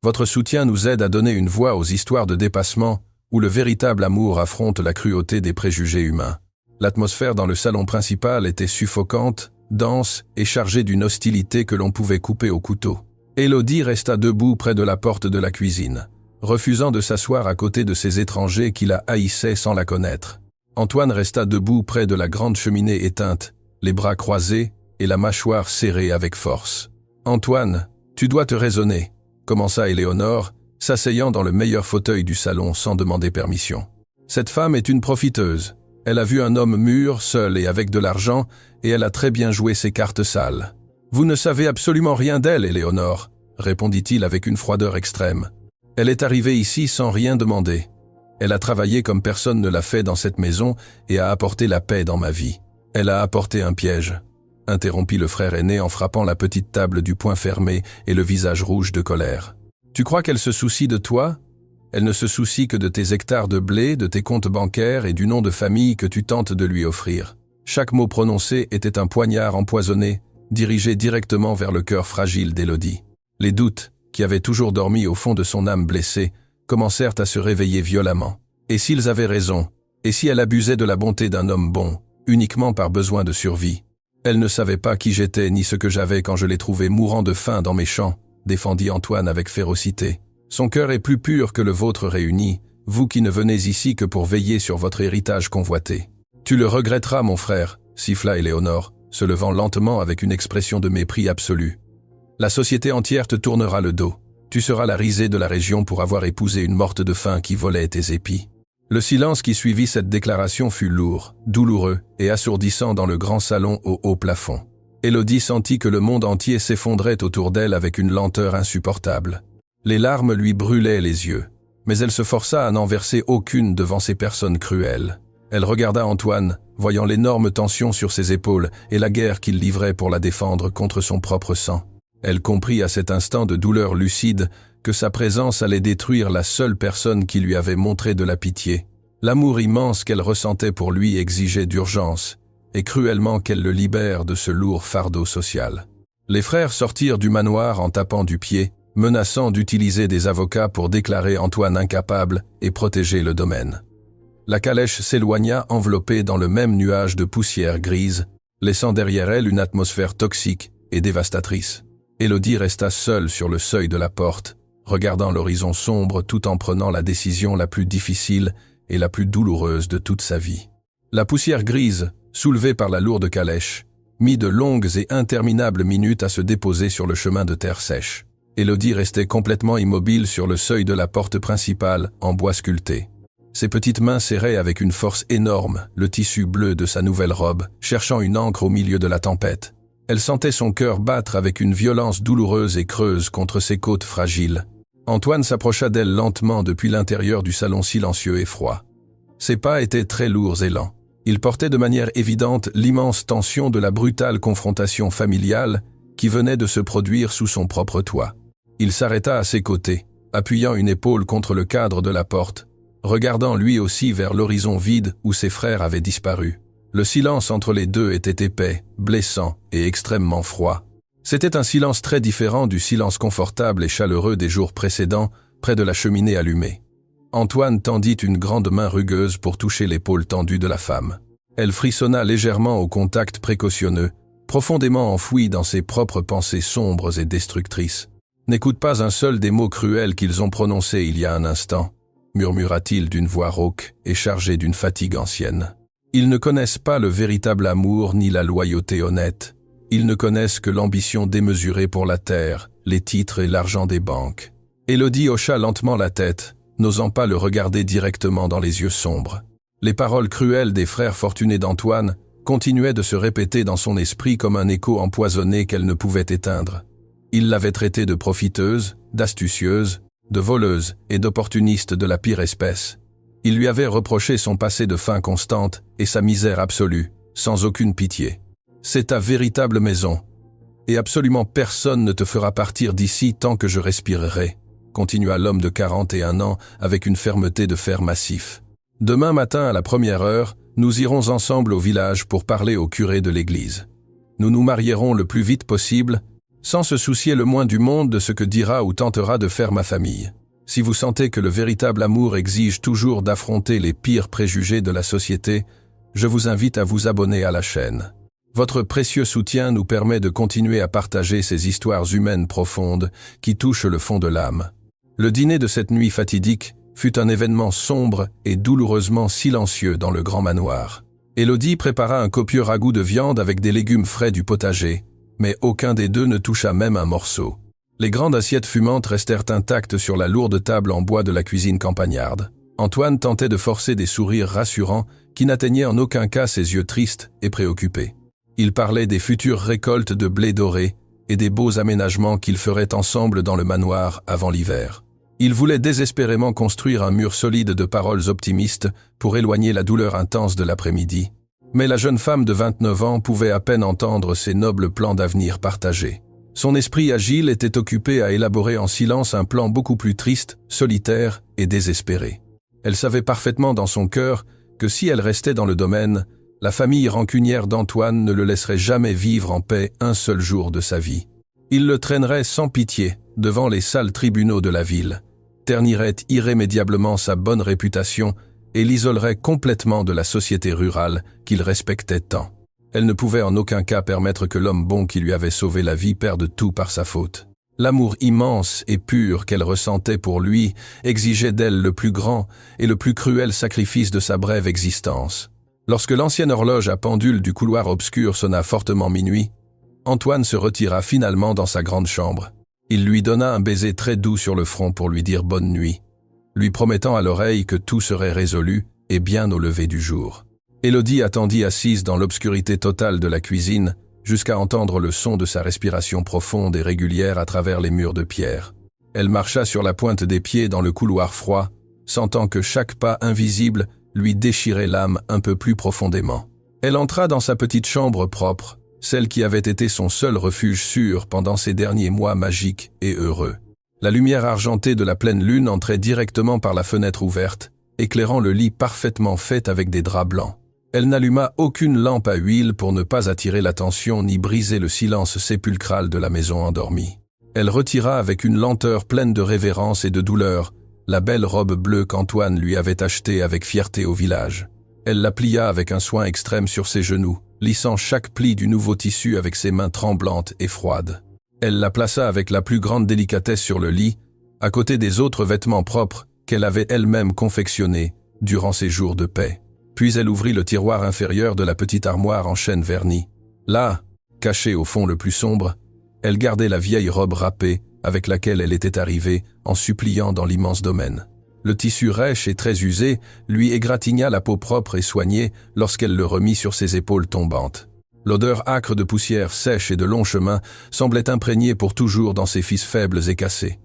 Votre soutien nous aide à donner une voix aux histoires de dépassement où le véritable amour affronte la cruauté des préjugés humains. » L'atmosphère dans le salon principal était suffocante, dense et chargée d'une hostilité que l'on pouvait couper au couteau. Élodie resta debout près de la porte de la cuisine, refusant de s'asseoir à côté de ces étrangers qui la haïssaient sans la connaître. Antoine resta debout près de la grande cheminée éteinte, les bras croisés et la mâchoire serrée avec force. « Antoine, tu dois te raisonner », commença Éléonore, s'asseyant dans le meilleur fauteuil du salon sans demander permission. « Cette femme est une profiteuse. Elle a vu un homme mûr, seul et avec de l'argent, et elle a très bien joué ses cartes sales. »« Vous ne savez absolument rien d'elle, Éléonore, » répondit-il avec une froideur extrême. « Elle est arrivée ici sans rien demander. Elle a travaillé comme personne ne l'a fait dans cette maison et a apporté la paix dans ma vie. Elle a apporté un piège, » interrompit le frère aîné en frappant la petite table du poing fermé et le visage rouge de colère. « Tu crois qu'elle se soucie de toi ? Elle ne se soucie que de tes hectares de blé, de tes comptes bancaires et du nom de famille que tu tentes de lui offrir. » Chaque mot prononcé était un poignard empoisonné, dirigé directement vers le cœur fragile d'Élodie. Les doutes, qui avaient toujours dormi au fond de son âme blessée, commencèrent à se réveiller violemment. Et s'ils avaient raison, et si elle abusait de la bonté d'un homme bon, uniquement par besoin de survie? Elle ne savait pas qui j'étais ni ce que j'avais quand je l'ai trouvé mourant de faim dans mes champs, défendit Antoine avec férocité. Son cœur est plus pur que le vôtre réuni, vous qui ne venez ici que pour veiller sur votre héritage convoité. Tu le regretteras, mon frère, siffla Éléonore, se levant lentement avec une expression de mépris absolu. La société entière te tournera le dos. Tu seras la risée de la région pour avoir épousé une morte de faim qui volait tes épis. Le silence qui suivit cette déclaration fut lourd, douloureux et assourdissant dans le grand salon au haut plafond. Élodie sentit que le monde entier s'effondrait autour d'elle avec une lenteur insupportable. Les larmes lui brûlaient les yeux, mais elle se força à n'en verser aucune devant ces personnes cruelles. Elle regarda Antoine, voyant l'énorme tension sur ses épaules et la guerre qu'il livrait pour la défendre contre son propre sang. Elle comprit à cet instant de douleur lucide que sa présence allait détruire la seule personne qui lui avait montré de la pitié. L'amour immense qu'elle ressentait pour lui exigeait d'urgence, et cruellement qu'elle le libère de ce lourd fardeau social. Les frères sortirent du manoir en tapant du pied, menaçant d'utiliser des avocats pour déclarer Antoine incapable et protéger le domaine. La calèche s'éloigna enveloppée dans le même nuage de poussière grise, laissant derrière elle une atmosphère toxique et dévastatrice. Élodie resta seule sur le seuil de la porte, regardant l'horizon sombre tout en prenant la décision la plus difficile et la plus douloureuse de toute sa vie. La poussière grise, soulevée par la lourde calèche, mit de longues et interminables minutes à se déposer sur le chemin de terre sèche. Élodie restait complètement immobile sur le seuil de la porte principale, en bois sculpté. Ses petites mains serraient avec une force énorme le tissu bleu de sa nouvelle robe, cherchant une ancre au milieu de la tempête. Elle sentait son cœur battre avec une violence douloureuse et creuse contre ses côtes fragiles. Antoine s'approcha d'elle lentement depuis l'intérieur du salon silencieux et froid. Ses pas étaient très lourds et lents. Il portait de manière évidente l'immense tension de la brutale confrontation familiale qui venait de se produire sous son propre toit. Il s'arrêta à ses côtés, appuyant une épaule contre le cadre de la porte, regardant lui aussi vers l'horizon vide où ses frères avaient disparu. Le silence entre les deux était épais, blessant et extrêmement froid. C'était un silence très différent du silence confortable et chaleureux des jours précédents, près de la cheminée allumée. Antoine tendit une grande main rugueuse pour toucher l'épaule tendue de la femme. Elle frissonna légèrement au contact précautionneux, profondément enfouie dans ses propres pensées sombres et destructrices. « N'écoute pas un seul des mots cruels qu'ils ont prononcés il y a un instant », murmura-t-il d'une voix rauque et chargée d'une fatigue ancienne. « Ils ne connaissent pas le véritable amour ni la loyauté honnête. Ils ne connaissent que l'ambition démesurée pour la terre, les titres et l'argent des banques. » Élodie hocha lentement la tête, n'osant pas le regarder directement dans les yeux sombres. Les paroles cruelles des frères fortunés d'Antoine continuaient de se répéter dans son esprit comme un écho empoisonné qu'elle ne pouvait éteindre. Il l'avait traitée de profiteuse, d'astucieuse, de voleuse et d'opportuniste de la pire espèce. Il lui avait reproché son passé de faim constante et sa misère absolue, sans aucune pitié. « C'est ta véritable maison, et absolument personne ne te fera partir d'ici tant que je respirerai », continua l'homme de 41 ans avec une fermeté de fer massif. « Demain matin à la première heure, nous irons ensemble au village pour parler au curé de l'église. Nous nous marierons le plus vite possible, sans se soucier le moins du monde de ce que dira ou tentera de faire ma famille. Si vous sentez que le véritable amour exige toujours d'affronter les pires préjugés de la société, je vous invite à vous abonner à la chaîne. Votre précieux soutien nous permet de continuer à partager ces histoires humaines profondes qui touchent le fond de l'âme. » Le dîner de cette nuit fatidique fut un événement sombre et douloureusement silencieux dans le grand manoir. Élodie prépara un copieux ragoût de viande avec des légumes frais du potager, mais aucun des deux ne toucha même un morceau. Les grandes assiettes fumantes restèrent intactes sur la lourde table en bois de la cuisine campagnarde. Antoine tentait de forcer des sourires rassurants qui n'atteignaient en aucun cas ses yeux tristes et préoccupés. Il parlait des futures récoltes de blé doré et des beaux aménagements qu'ils feraient ensemble dans le manoir avant l'hiver. Il voulait désespérément construire un mur solide de paroles optimistes pour éloigner la douleur intense de l'après-midi. Mais la jeune femme de 29 ans pouvait à peine entendre ces nobles plans d'avenir partagés. Son esprit agile était occupé à élaborer en silence un plan beaucoup plus triste, solitaire et désespéré. Elle savait parfaitement dans son cœur que si elle restait dans le domaine, la famille rancunière d'Antoine ne le laisserait jamais vivre en paix un seul jour de sa vie. Il le traînerait sans pitié devant les sales tribunaux de la ville, ternirait irrémédiablement sa bonne réputation et l'isolerait complètement de la société rurale qu'il respectait tant. Elle ne pouvait en aucun cas permettre que l'homme bon qui lui avait sauvé la vie perde tout par sa faute. L'amour immense et pur qu'elle ressentait pour lui exigeait d'elle le plus grand et le plus cruel sacrifice de sa brève existence. Lorsque l'ancienne horloge à pendule du couloir obscur sonna fortement minuit, Antoine se retira finalement dans sa grande chambre. Il lui donna un baiser très doux sur le front pour lui dire bonne nuit, lui promettant à l'oreille que tout serait résolu et bien au lever du jour. Élodie attendit assise dans l'obscurité totale de la cuisine jusqu'à entendre le son de sa respiration profonde et régulière à travers les murs de pierre. Elle marcha sur la pointe des pieds dans le couloir froid, sentant que chaque pas invisible lui déchirait l'âme un peu plus profondément. Elle entra dans sa petite chambre propre, celle qui avait été son seul refuge sûr pendant ces derniers mois magiques et heureux. La lumière argentée de la pleine lune entrait directement par la fenêtre ouverte, éclairant le lit parfaitement fait avec des draps blancs. Elle n'alluma aucune lampe à huile pour ne pas attirer l'attention ni briser le silence sépulcral de la maison endormie. Elle retira avec une lenteur pleine de révérence et de douleur la belle robe bleue qu'Antoine lui avait achetée avec fierté au village. Elle la plia avec un soin extrême sur ses genoux, lissant chaque pli du nouveau tissu avec ses mains tremblantes et froides. Elle la plaça avec la plus grande délicatesse sur le lit, à côté des autres vêtements propres qu'elle avait elle-même confectionnés durant ses jours de paix. Puis elle ouvrit le tiroir inférieur de la petite armoire en chêne verni. Là, cachée au fond le plus sombre, elle gardait la vieille robe râpée avec laquelle elle était arrivée en suppliant dans l'immense domaine. Le tissu rêche et très usé lui égratigna la peau propre et soignée lorsqu'elle le remit sur ses épaules tombantes. L'odeur âcre de poussière sèche et de longs chemins semblait imprégnée pour toujours dans ses fils faibles et cassés.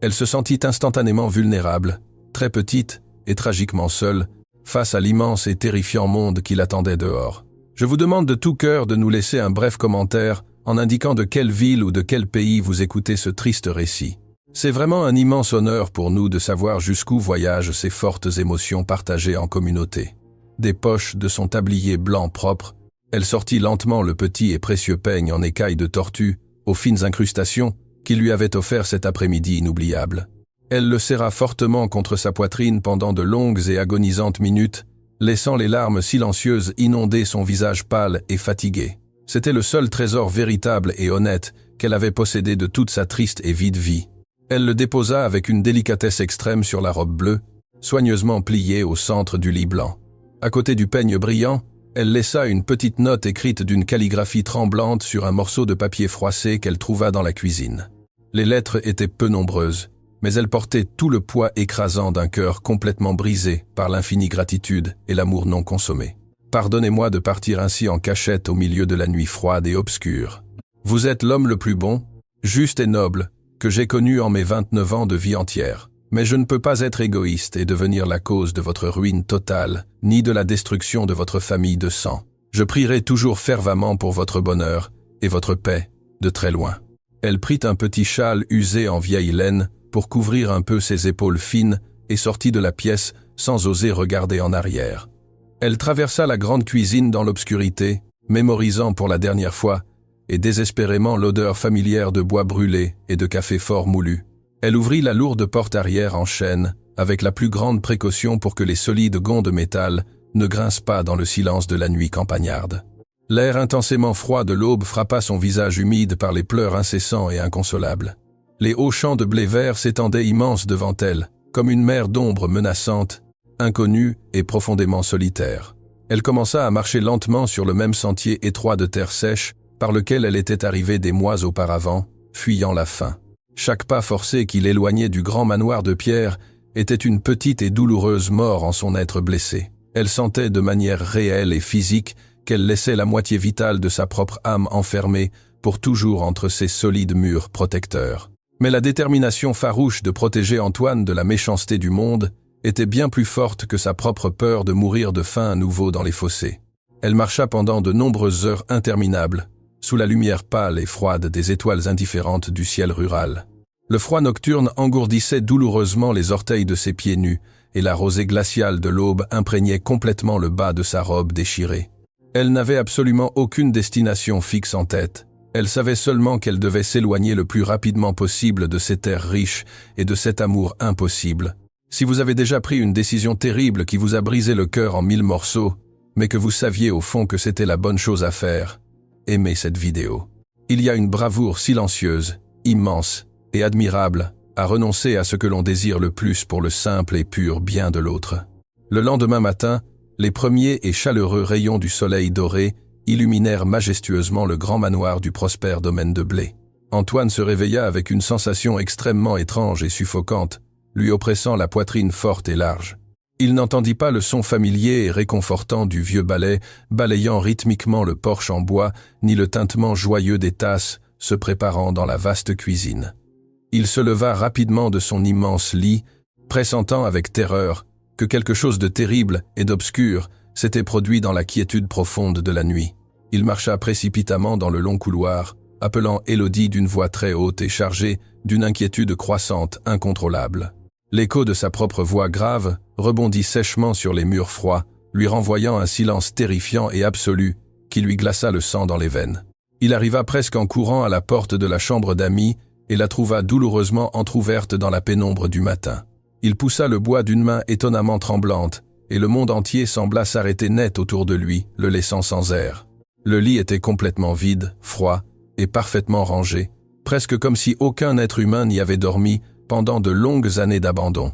Elle se sentit instantanément vulnérable, très petite et tragiquement seule, face à l'immense et terrifiant monde qui l'attendait dehors. Je vous demande de tout cœur de nous laisser un bref commentaire en indiquant de quelle ville ou de quel pays vous écoutez ce triste récit. C'est vraiment un immense honneur pour nous de savoir jusqu'où voyagent ces fortes émotions partagées en communauté. des poches de son tablier blanc propre, elle sortit lentement le petit et précieux peigne en écailles de tortue, aux fines incrustations, qu'il lui avait offert cet après-midi inoubliable. Elle le serra fortement contre sa poitrine pendant de longues et agonisantes minutes, laissant les larmes silencieuses inonder son visage pâle et fatigué. C'était le seul trésor véritable et honnête qu'elle avait possédé de toute sa triste et vide vie. Elle le déposa avec une délicatesse extrême sur la robe bleue, soigneusement pliée au centre du lit blanc. À côté du peigne brillant, elle laissa une petite note écrite d'une calligraphie tremblante sur un morceau de papier froissé qu'elle trouva dans la cuisine. Les lettres étaient peu nombreuses, mais elles portaient tout le poids écrasant d'un cœur complètement brisé par l'infinie gratitude et l'amour non consommé. Pardonnez-moi de partir ainsi en cachette au milieu de la nuit froide et obscure. Vous êtes l'homme le plus bon, juste et noble, que j'ai connu en mes 29 ans de vie entière. Mais je ne peux pas être égoïste et devenir la cause de votre ruine totale, ni de la destruction de votre famille de sang. Je prierai toujours fervemment pour votre bonheur et votre paix, de très loin. Elle prit un petit châle usé en vieille laine pour couvrir un peu ses épaules fines et sortit de la pièce sans oser regarder en arrière. Elle traversa la grande cuisine dans l'obscurité, mémorisant pour la dernière fois, et désespérément l'odeur familière de bois brûlé et de café fort moulu. Elle ouvrit la lourde porte arrière en chêne, avec la plus grande précaution pour que les solides gonds de métal ne grincent pas dans le silence de la nuit campagnarde. L'air intensément froid de l'aube frappa son visage humide par les pleurs incessants et inconsolables. Les hauts champs de blé vert s'étendaient immenses devant elle, comme une mer d'ombre menaçante, inconnue et profondément solitaire. Elle commença à marcher lentement sur le même sentier étroit de terre sèche par lequel elle était arrivée des mois auparavant, fuyant la faim. Chaque pas forcé qui l'éloignait du grand manoir de pierre était une petite et douloureuse mort en son être blessé. Elle sentait de manière réelle et physique qu'elle laissait la moitié vitale de sa propre âme enfermée pour toujours entre ces solides murs protecteurs. Mais la détermination farouche de protéger Antoine de la méchanceté du monde était bien plus forte que sa propre peur de mourir de faim à nouveau dans les fossés. Elle marcha pendant de nombreuses heures interminables, sous la lumière pâle et froide des étoiles indifférentes du ciel rural. Le froid nocturne engourdissait douloureusement les orteils de ses pieds nus, et la rosée glaciale de l'aube imprégnait complètement le bas de sa robe déchirée. Elle n'avait absolument aucune destination fixe en tête. Elle savait seulement qu'elle devait s'éloigner le plus rapidement possible de ces terres riches et de cet amour impossible. Si vous avez déjà pris une décision terrible qui vous a brisé le cœur en 1000 morceaux, mais que vous saviez au fond que c'était la bonne chose à faire, aimez cette vidéo. Il y a une bravoure silencieuse, immense et admirable à renoncer à ce que l'on désire le plus pour le simple et pur bien de l'autre. Le lendemain matin, les premiers et chaleureux rayons du soleil doré illuminèrent majestueusement le grand manoir du prospère domaine de blé. Antoine se réveilla avec une sensation extrêmement étrange et suffocante, lui oppressant la poitrine forte et large. Il n'entendit pas le son familier et réconfortant du vieux balai balayant rythmiquement le porche en bois, ni le tintement joyeux des tasses se préparant dans la vaste cuisine. Il se leva rapidement de son immense lit, pressentant avec terreur que quelque chose de terrible et d'obscur s'était produit dans la quiétude profonde de la nuit. Il marcha précipitamment dans le long couloir, appelant Élodie d'une voix très haute et chargée d'une inquiétude croissante, incontrôlable. L'écho de sa propre voix grave rebondit sèchement sur les murs froids, lui renvoyant un silence terrifiant et absolu qui lui glaça le sang dans les veines. Il arriva presque en courant à la porte de la chambre d'amis et la trouva douloureusement entr'ouverte dans la pénombre du matin. Il poussa le bois d'une main étonnamment tremblante, et le monde entier sembla s'arrêter net autour de lui, le laissant sans air. Le lit était complètement vide, froid et parfaitement rangé, presque comme si aucun être humain n'y avait dormi pendant de longues années d'abandon.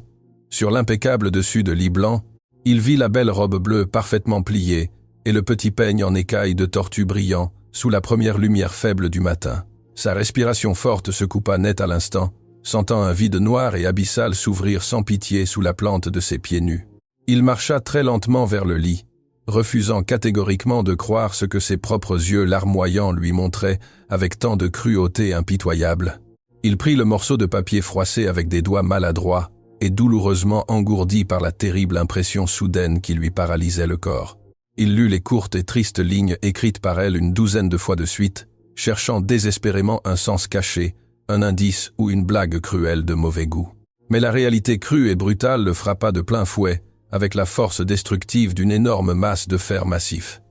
Sur l'impeccable dessus de lit blanc, il vit la belle robe bleue parfaitement pliée et le petit peigne en écailles de tortue brillant sous la première lumière faible du matin. Sa respiration forte se coupa net à l'instant, sentant un vide noir et abyssal s'ouvrir sans pitié sous la plante de ses pieds nus. Il marcha très lentement vers le lit, refusant catégoriquement de croire ce que ses propres yeux larmoyants lui montraient avec tant de cruauté impitoyable. Il prit le morceau de papier froissé avec des doigts maladroits et douloureusement engourdi par la terrible impression soudaine qui lui paralysait le corps. Il lut les courtes et tristes lignes écrites par elle une douzaine de fois de suite, cherchant désespérément un sens caché, un indice ou une blague cruelle de mauvais goût. Mais la réalité crue et brutale le frappa de plein fouet, avec la force destructive d'une énorme masse de fer massif.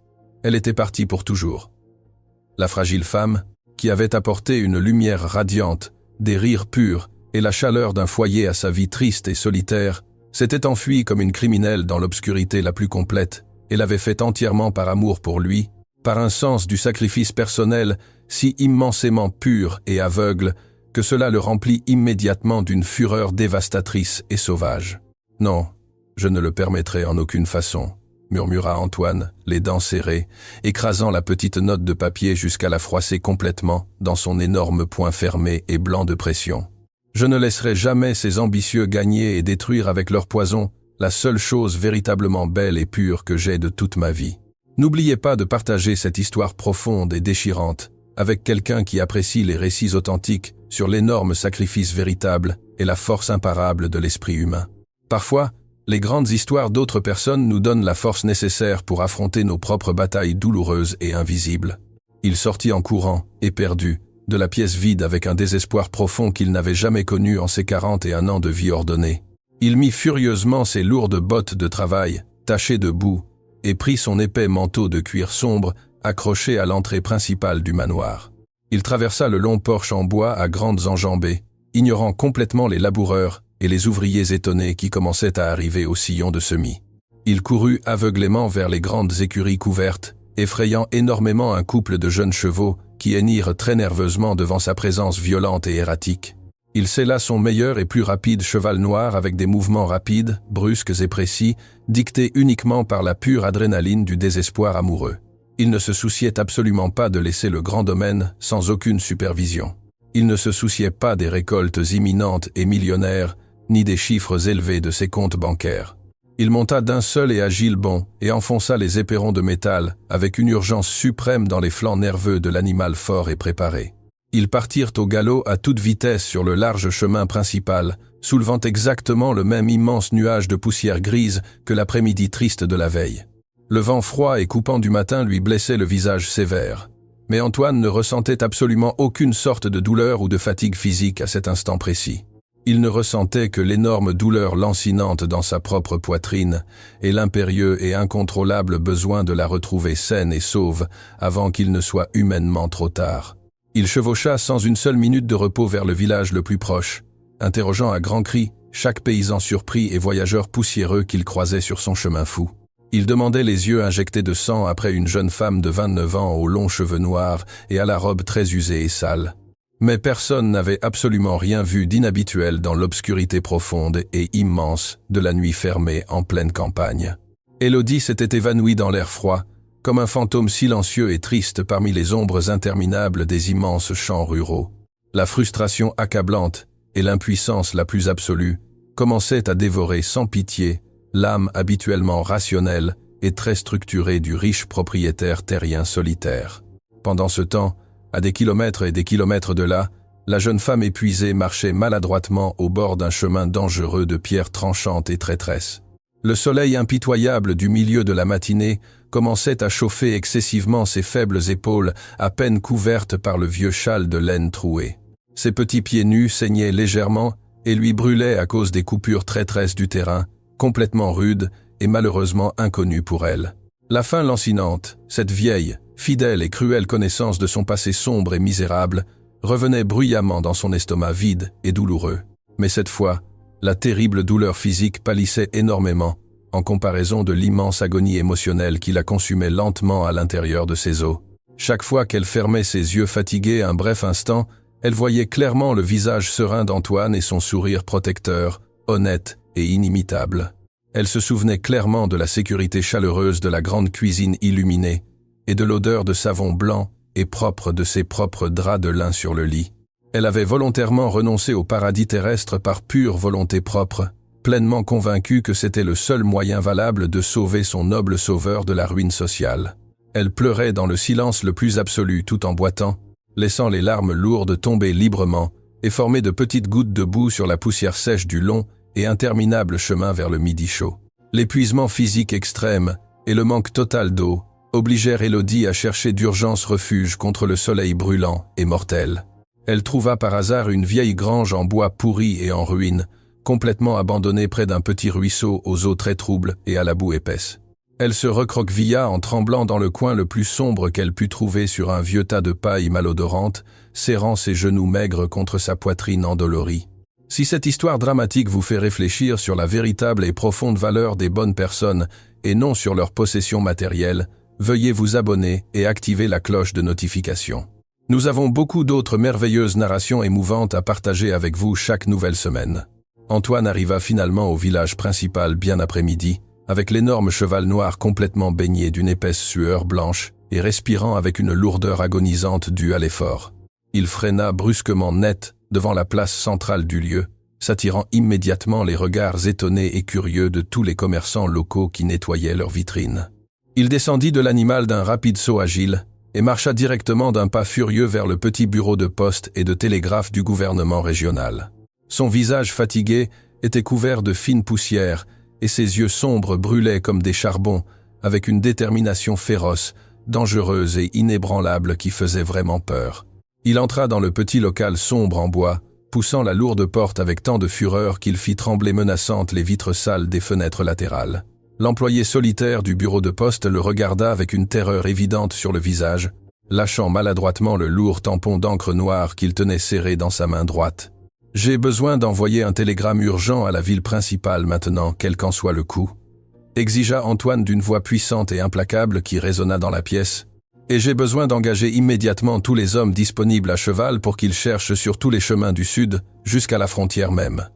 Elle était partie pour toujours. La fragile femme, qui avait apporté une lumière radiante, des rires purs et la chaleur d'un foyer à sa vie triste et solitaire, s'était enfuie comme une criminelle dans l'obscurité la plus complète et l'avait fait entièrement par amour pour lui, par un sens du sacrifice personnel si immensément pur et aveugle que cela le remplit immédiatement d'une fureur dévastatrice et sauvage. « Non, je ne le permettrai en aucune façon », murmura Antoine, les dents serrées, écrasant la petite note de papier jusqu'à la froisser complètement dans son énorme poing fermé et blanc de pression. « Je ne laisserai jamais ces ambitieux gagner et détruire avec leur poison la seule chose véritablement belle et pure que j'ai de toute ma vie. N'oubliez pas de partager cette histoire profonde et déchirante avec quelqu'un qui apprécie les récits authentiques sur l'énorme sacrifice véritable et la force imparable de l'esprit humain. Parfois, les grandes histoires d'autres personnes nous donnent la force nécessaire pour affronter nos propres batailles douloureuses et invisibles. » Il sortit en courant, éperdu, de la pièce vide avec un désespoir profond qu'il n'avait jamais connu en ses 41 ans de vie ordonnée. Il mit furieusement ses lourdes bottes de travail, tachées de boue, et prit son épais manteau de cuir sombre, accroché à l'entrée principale du manoir. Il traversa le long porche en bois à grandes enjambées, ignorant complètement les laboureurs et les ouvriers étonnés qui commençaient à arriver au sillon de semis. Il courut aveuglément vers les grandes écuries couvertes, effrayant énormément un couple de jeunes chevaux qui hennirent très nerveusement devant sa présence violente et erratique. Il sella son meilleur et plus rapide cheval noir avec des mouvements rapides, brusques et précis, dictés uniquement par la pure adrénaline du désespoir amoureux. Il ne se souciait absolument pas de laisser le grand domaine sans aucune supervision. Il ne se souciait pas des récoltes imminentes et millionnaires, ni des chiffres élevés de ses comptes bancaires. Il monta d'un seul et agile bond et enfonça les éperons de métal avec une urgence suprême dans les flancs nerveux de l'animal fort et préparé. Ils partirent au galop à toute vitesse sur le large chemin principal, soulevant exactement le même immense nuage de poussière grise que l'après-midi triste de la veille. Le vent froid et coupant du matin lui blessait le visage sévère. Mais Antoine ne ressentait absolument aucune sorte de douleur ou de fatigue physique à cet instant précis. Il ne ressentait que l'énorme douleur lancinante dans sa propre poitrine et l'impérieux et incontrôlable besoin de la retrouver saine et sauve avant qu'il ne soit humainement trop tard. Il chevaucha sans une seule minute de repos vers le village le plus proche, interrogeant à grands cris chaque paysan surpris et voyageur poussiéreux qu'il croisait sur son chemin fou. Il demandait les yeux injectés de sang après une jeune femme de 29 ans aux longs cheveux noirs et à la robe très usée et sale. Mais personne n'avait absolument rien vu d'inhabituel dans l'obscurité profonde et immense de la nuit fermée en pleine campagne. Élodie s'était évanouie dans l'air froid, comme un fantôme silencieux et triste parmi les ombres interminables des immenses champs ruraux. La frustration accablante et l'impuissance la plus absolue commençaient à dévorer sans pitié l'âme habituellement rationnelle et très structurée du riche propriétaire terrien solitaire. Pendant ce temps, à des kilomètres et des kilomètres de là, la jeune femme épuisée marchait maladroitement au bord d'un chemin dangereux de pierres tranchantes et traîtresses. Le soleil impitoyable du milieu de la matinée commençait à chauffer excessivement ses faibles épaules à peine couvertes par le vieux châle de laine troué. Ses petits pieds nus saignaient légèrement et lui brûlaient à cause des coupures traîtresses du terrain, complètement rudes et malheureusement inconnues pour elle. La faim lancinante, cette vieille, fidèle et cruelle connaissance de son passé sombre et misérable, revenait bruyamment dans son estomac vide et douloureux. Mais cette fois, la terrible douleur physique pâlissait énormément, en comparaison de l'immense agonie émotionnelle qui la consumait lentement à l'intérieur de ses os. Chaque fois qu'elle fermait ses yeux fatigués un bref instant, elle voyait clairement le visage serein d'Antoine et son sourire protecteur, honnête et inimitable. Elle se souvenait clairement de la sécurité chaleureuse de la grande cuisine illuminée et de l'odeur de savon blanc et propre de ses propres draps de lin sur le lit. Elle avait volontairement renoncé au paradis terrestre par pure volonté propre, pleinement convaincue que c'était le seul moyen valable de sauver son noble sauveur de la ruine sociale. Elle pleurait dans le silence le plus absolu tout en boitant, laissant les larmes lourdes tomber librement et former de petites gouttes de boue sur la poussière sèche du long et interminable chemin vers le midi chaud. L'épuisement physique extrême et le manque total d'eau obligèrent Élodie à chercher d'urgence refuge contre le soleil brûlant et mortel. Elle trouva par hasard une vieille grange en bois pourri et en ruine, complètement abandonnée près d'un petit ruisseau aux eaux très troubles et à la boue épaisse. Elle se recroquevilla en tremblant dans le coin le plus sombre qu'elle put trouver sur un vieux tas de paille malodorante, serrant ses genoux maigres contre sa poitrine endolorie. Si cette histoire dramatique vous fait réfléchir sur la véritable et profonde valeur des bonnes personnes et non sur leurs possessions matérielles, veuillez vous abonner et activer la cloche de notification. Nous avons beaucoup d'autres merveilleuses narrations émouvantes à partager avec vous chaque nouvelle semaine. Antoine arriva finalement au village principal bien après-midi, avec l'énorme cheval noir complètement baigné d'une épaisse sueur blanche et respirant avec une lourdeur agonisante due à l'effort. Il freina brusquement net devant la place centrale du lieu, s'attirant immédiatement les regards étonnés et curieux de tous les commerçants locaux qui nettoyaient leurs vitrines. Il descendit de l'animal d'un rapide saut agile et marcha directement d'un pas furieux vers le petit bureau de poste et de télégraphe du gouvernement régional. Son visage fatigué était couvert de fine poussière et ses yeux sombres brûlaient comme des charbons, avec une détermination féroce, dangereuse et inébranlable qui faisait vraiment peur. Il entra dans le petit local sombre en bois, poussant la lourde porte avec tant de fureur qu'il fit trembler menaçantes les vitres sales des fenêtres latérales. L'employé solitaire du bureau de poste le regarda avec une terreur évidente sur le visage, lâchant maladroitement le lourd tampon d'encre noire qu'il tenait serré dans sa main droite. « J'ai besoin d'envoyer un télégramme urgent à la ville principale maintenant, quel qu'en soit le coût. » exigea Antoine d'une voix puissante et implacable qui résonna dans la pièce. « Et j'ai besoin d'engager immédiatement tous les hommes disponibles à cheval pour qu'ils cherchent sur tous les chemins du sud, jusqu'à la frontière même. »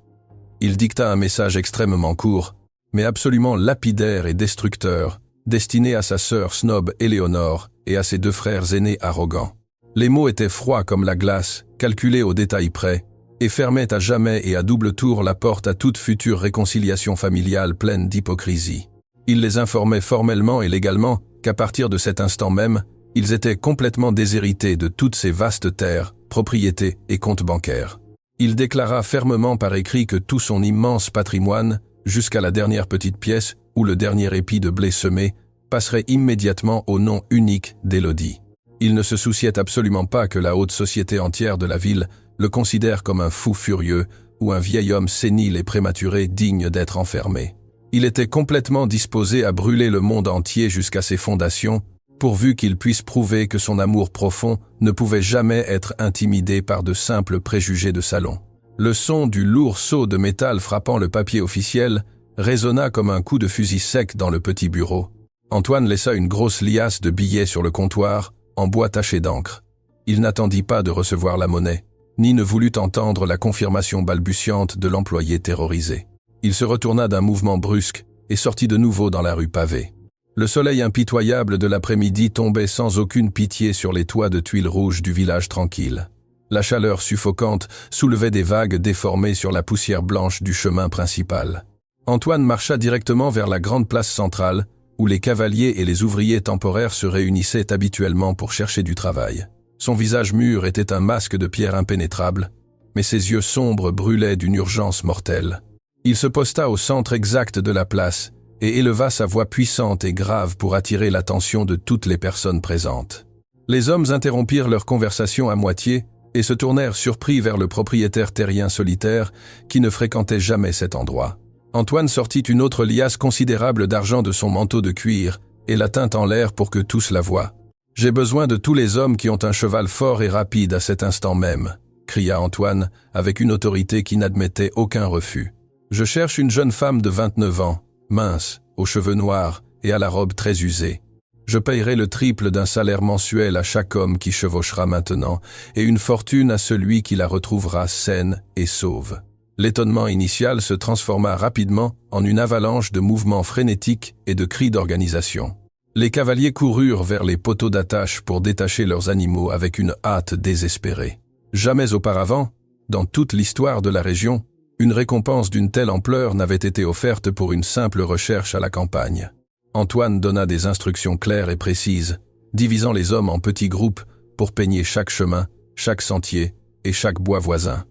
Il dicta un message extrêmement court, mais absolument lapidaire et destructeur, destiné à sa sœur snob Éléonore et à ses deux frères aînés arrogants. Les mots étaient froids comme la glace, calculés au détail près, et fermaient à jamais et à double tour la porte à toute future réconciliation familiale pleine d'hypocrisie. Il les informait formellement et légalement qu'à partir de cet instant même, ils étaient complètement déshérités de toutes ces vastes terres, propriétés et comptes bancaires. Il déclara fermement par écrit que tout son immense patrimoine, jusqu'à la dernière petite pièce ou le dernier épi de blé semé, passerait immédiatement au nom unique d'Élodie. Il ne se souciait absolument pas que la haute société entière de la ville le considère comme un fou furieux ou un vieil homme sénile et prématuré digne d'être enfermé. Il était complètement disposé à brûler le monde entier jusqu'à ses fondations, pourvu qu'il puisse prouver que son amour profond ne pouvait jamais être intimidé par de simples préjugés de salon. Le son du lourd seau de métal frappant le papier officiel résonna comme un coup de fusil sec dans le petit bureau. Antoine laissa une grosse liasse de billets sur le comptoir, en bois taché d'encre. Il n'attendit pas de recevoir la monnaie, ni ne voulut entendre la confirmation balbutiante de l'employé terrorisé. Il se retourna d'un mouvement brusque et sortit de nouveau dans la rue pavée. Le soleil impitoyable de l'après-midi tombait sans aucune pitié sur les toits de tuiles rouges du village tranquille. La chaleur suffocante soulevait des vagues déformées sur la poussière blanche du chemin principal. Antoine marcha directement vers la grande place centrale, où les cavaliers et les ouvriers temporaires se réunissaient habituellement pour chercher du travail. Son visage mûr était un masque de pierre impénétrable, mais ses yeux sombres brûlaient d'une urgence mortelle. Il se posta au centre exact de la place et éleva sa voix puissante et grave pour attirer l'attention de toutes les personnes présentes. Les hommes interrompirent leur conversation à moitié et se tournèrent surpris vers le propriétaire terrien solitaire qui ne fréquentait jamais cet endroit. Antoine sortit une autre liasse considérable d'argent de son manteau de cuir et la tint en l'air pour que tous la voient. « J'ai besoin de tous les hommes qui ont un cheval fort et rapide à cet instant même », cria Antoine avec une autorité qui n'admettait aucun refus. « Je cherche une jeune femme de 29 ans, mince, aux cheveux noirs et à la robe très usée. Je payerai le triple d'un salaire mensuel à chaque homme qui chevauchera maintenant et une fortune à celui qui la retrouvera saine et sauve. » L'étonnement initial se transforma rapidement en une avalanche de mouvements frénétiques et de cris d'organisation. Les cavaliers coururent vers les poteaux d'attache pour détacher leurs animaux avec une hâte désespérée. Jamais auparavant, dans toute l'histoire de la région, une récompense d'une telle ampleur n'avait été offerte pour une simple recherche à la campagne. Antoine donna des instructions claires et précises, divisant les hommes en petits groupes pour peigner chaque chemin, chaque sentier et chaque bois voisin.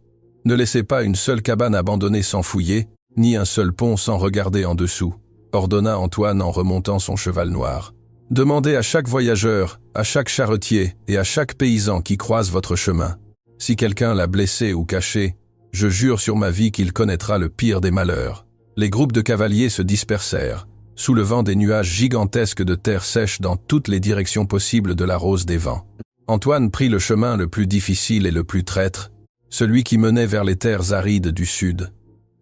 Ne laissez pas une seule cabane abandonnée sans fouiller, ni un seul pont sans regarder en dessous, ordonna Antoine en remontant son cheval noir. Demandez à chaque voyageur, à chaque charretier et à chaque paysan qui croise votre chemin. Si quelqu'un l'a blessé ou caché, Je jure sur ma vie qu'il connaîtra le pire des malheurs. » Les groupes de cavaliers se dispersèrent, soulevant des nuages gigantesques de terre sèche dans toutes les directions possibles de la rose des vents. Antoine prit le chemin le plus difficile et le plus traître, celui qui menait vers les terres arides du sud.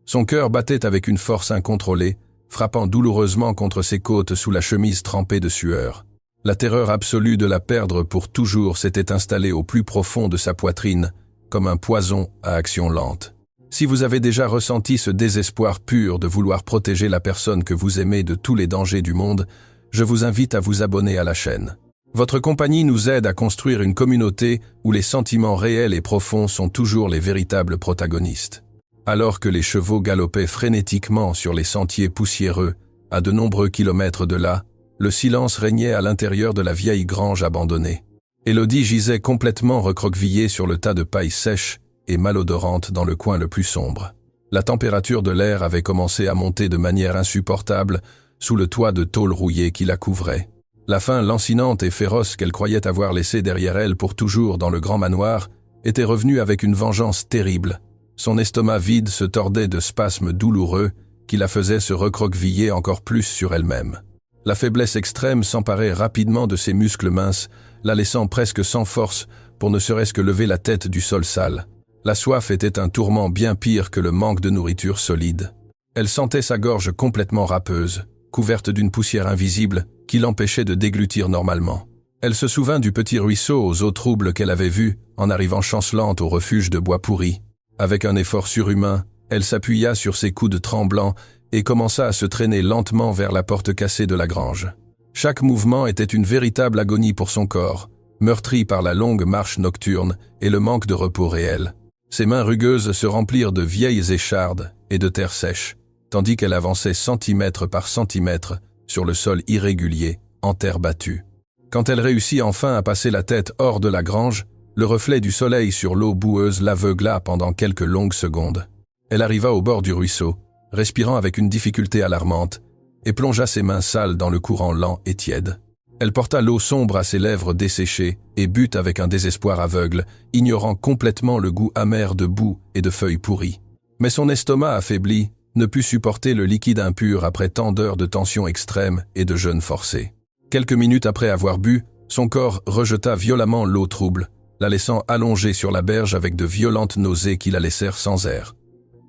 Son cœur battait avec une force incontrôlée, frappant douloureusement contre ses côtes sous la chemise trempée de sueur. La terreur absolue de la perdre pour toujours s'était installée au plus profond de sa poitrine, comme un poison à action lente. Si vous avez déjà ressenti ce désespoir pur de vouloir protéger la personne que vous aimez de tous les dangers du monde, je vous invite à vous abonner à la chaîne. Votre compagnie nous aide à construire une communauté où les sentiments réels et profonds sont toujours les véritables protagonistes. Alors que les chevaux galopaient frénétiquement sur les sentiers poussiéreux, à de nombreux kilomètres de là, le silence régnait à l'intérieur de la vieille grange abandonnée. Élodie gisait complètement recroquevillée sur le tas de paille sèche et malodorante dans le coin le plus sombre. La température de l'air avait commencé à monter de manière insupportable sous le toit de tôle rouillée qui la couvrait. La faim lancinante et féroce qu'elle croyait avoir laissée derrière elle pour toujours dans le grand manoir était revenue avec une vengeance terrible. Son estomac vide se tordait de spasmes douloureux qui la faisaient se recroqueviller encore plus sur elle-même. La faiblesse extrême s'emparait rapidement de ses muscles minces, la laissant presque sans force pour ne serait-ce que lever la tête du sol sale. La soif était un tourment bien pire que le manque de nourriture solide. Elle sentait sa gorge complètement râpeuse, couverte d'une poussière invisible qui l'empêchait de déglutir normalement. Elle se souvint du petit ruisseau aux eaux troubles qu'elle avait vu en arrivant chancelante au refuge de bois pourri. Avec un effort surhumain, elle s'appuya sur ses coudes tremblants et commença à se traîner lentement vers la porte cassée de la grange. Chaque mouvement était une véritable agonie pour son corps, meurtri par la longue marche nocturne et le manque de repos réel. Ses mains rugueuses se remplirent de vieilles échardes et de terre sèche, tandis qu'elle avançait centimètre par centimètre sur le sol irrégulier, en terre battue. Quand elle réussit enfin à passer la tête hors de la grange, le reflet du soleil sur l'eau boueuse l'aveugla pendant quelques longues secondes. Elle arriva au bord du ruisseau, respirant avec une difficulté alarmante, et plongea ses mains sales dans le courant lent et tiède. Elle porta l'eau sombre à ses lèvres desséchées et but avec un désespoir aveugle, ignorant complètement le goût amer de boue et de feuilles pourries. Mais son estomac affaibli ne put supporter le liquide impur après tant d'heures de tension extrême et de jeûne forcé. Quelques minutes après avoir bu, son corps rejeta violemment l'eau trouble, la laissant allongée sur la berge avec de violentes nausées qui la laissèrent sans air.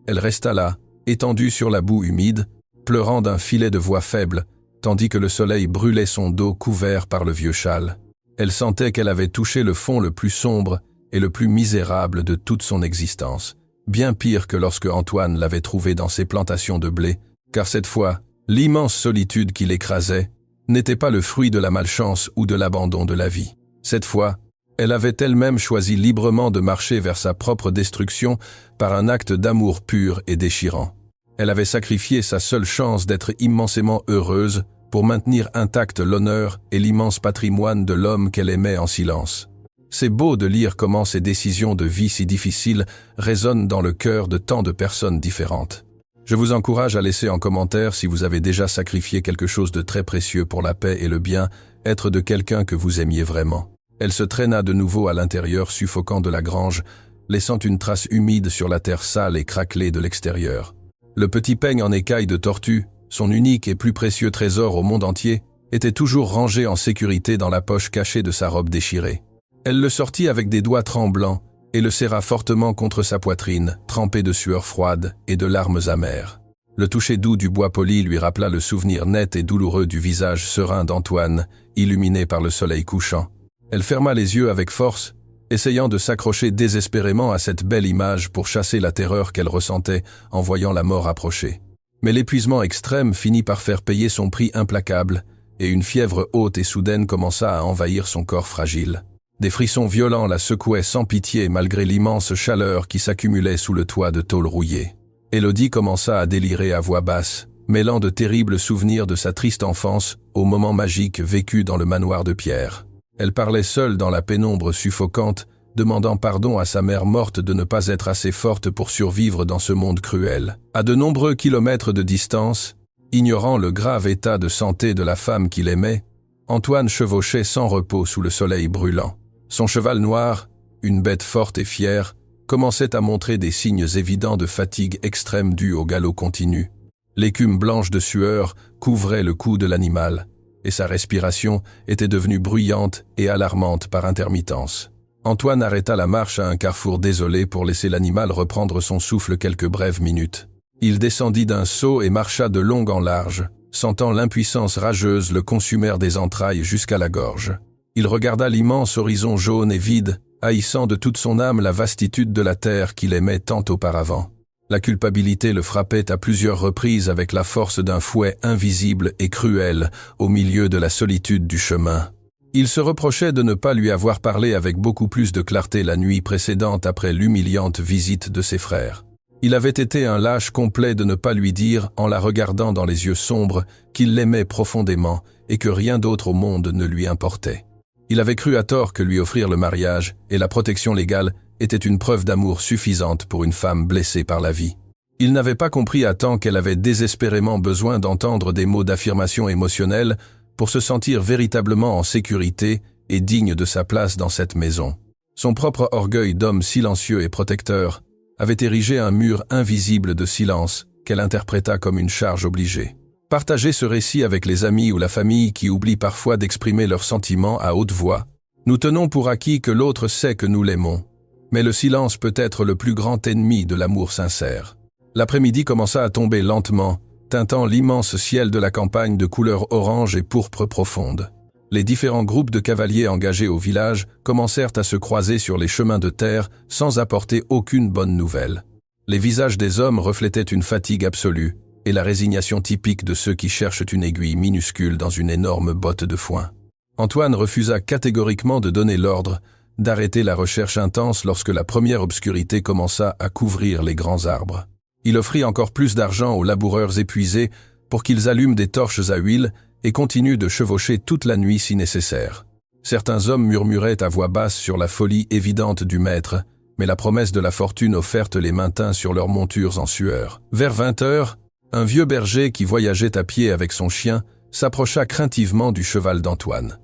Elle resta là, étendue sur la boue humide, pleurant d'un filet de voix faible, tandis que le soleil brûlait son dos couvert par le vieux châle. Elle sentait qu'elle avait touché le fond le plus sombre et le plus misérable de toute son existence, bien pire que lorsque Antoine l'avait trouvée dans ses plantations de blé, car cette fois, l'immense solitude qui l'écrasait n'était pas le fruit de la malchance ou de l'abandon de la vie. Cette fois, elle avait elle-même choisi librement de marcher vers sa propre destruction par un acte d'amour pur et déchirant. Elle avait sacrifié sa seule chance d'être immensément heureuse pour maintenir intact l'honneur et l'immense patrimoine de l'homme qu'elle aimait en silence. C'est beau de lire comment ces décisions de vie si difficiles résonnent dans le cœur de tant de personnes différentes. Je vous encourage à laisser en commentaire si vous avez déjà sacrifié quelque chose de très précieux pour la paix et le bien-être de quelqu'un que vous aimiez vraiment. Elle se traîna de nouveau à l'intérieur suffocant de la grange, laissant une trace humide sur la terre sale et craquelée de l'extérieur. Le petit peigne en écaille de tortue, son unique et plus précieux trésor au monde entier, était toujours rangé en sécurité dans la poche cachée de sa robe déchirée. Elle le sortit avec des doigts tremblants et le serra fortement contre sa poitrine, trempée de sueur froide et de larmes amères. Le toucher doux du bois poli lui rappela le souvenir net et douloureux du visage serein d'Antoine, illuminé par le soleil couchant. Elle ferma les yeux avec force, essayant de s'accrocher désespérément à cette belle image pour chasser la terreur qu'elle ressentait en voyant la mort approcher. Mais l'épuisement extrême finit par faire payer son prix implacable, et une fièvre haute et soudaine commença à envahir son corps fragile. Des frissons violents la secouaient sans pitié malgré l'immense chaleur qui s'accumulait sous le toit de tôle rouillée. Élodie commença à délirer à voix basse, mêlant de terribles souvenirs de sa triste enfance aux moments magiques vécus dans le manoir de pierre. Elle parlait seule dans la pénombre suffocante, demandant pardon à sa mère morte de ne pas être assez forte pour survivre dans ce monde cruel. À de nombreux kilomètres de distance, ignorant le grave état de santé de la femme qu'il aimait, Antoine chevauchait sans repos sous le soleil brûlant. Son cheval noir, une bête forte et fière, commençait à montrer des signes évidents de fatigue extrême due au galop continu. L'écume blanche de sueur couvrait le cou de l'animal, et sa respiration était devenue bruyante et alarmante par intermittence. Antoine arrêta la marche à un carrefour désolé pour laisser l'animal reprendre son souffle quelques brèves minutes. Il descendit d'un saut et marcha de long en large, sentant l'impuissance rageuse le consumer des entrailles jusqu'à la gorge. Il regarda l'immense horizon jaune et vide, haïssant de toute son âme la vastitude de la terre qu'il aimait tant auparavant. La culpabilité le frappait à plusieurs reprises avec la force d'un fouet invisible et cruel au milieu de la solitude du chemin. Il se reprochait de ne pas lui avoir parlé avec beaucoup plus de clarté la nuit précédente après l'humiliante visite de ses frères. Il avait été un lâche complet de ne pas lui dire, en la regardant dans les yeux sombres, qu'il l'aimait profondément et que rien d'autre au monde ne lui importait. Il avait cru à tort que lui offrir le mariage et la protection légale était une preuve d'amour suffisante pour une femme blessée par la vie. Il n'avait pas compris à temps qu'elle avait désespérément besoin d'entendre des mots d'affirmation émotionnelle pour se sentir véritablement en sécurité et digne de sa place dans cette maison. Son propre orgueil d'homme silencieux et protecteur avait érigé un mur invisible de silence qu'elle interpréta comme une charge obligée. Partager ce récit avec les amis ou la famille qui oublient parfois d'exprimer leurs sentiments à haute voix. Nous tenons pour acquis que l'autre sait que nous l'aimons, mais le silence peut être le plus grand ennemi de l'amour sincère. L'après-midi commença à tomber lentement, teintant l'immense ciel de la campagne de couleur orange et pourpre profonde. Les différents groupes de cavaliers engagés au village commencèrent à se croiser sur les chemins de terre sans apporter aucune bonne nouvelle. Les visages des hommes reflétaient une fatigue absolue et la résignation typique de ceux qui cherchent une aiguille minuscule dans une énorme botte de foin. Antoine refusa catégoriquement de donner l'ordre d'arrêter la recherche intense lorsque la première obscurité commença à couvrir les grands arbres. Il offrit encore plus d'argent aux laboureurs épuisés pour qu'ils allument des torches à huile et continuent de chevaucher toute la nuit si nécessaire. Certains hommes murmuraient à voix basse sur la folie évidente du maître, mais la promesse de la fortune offerte les maintint sur leurs montures en sueur. Vers 20 heures, un vieux berger qui voyageait à pied avec son chien s'approcha craintivement du cheval d'Antoine.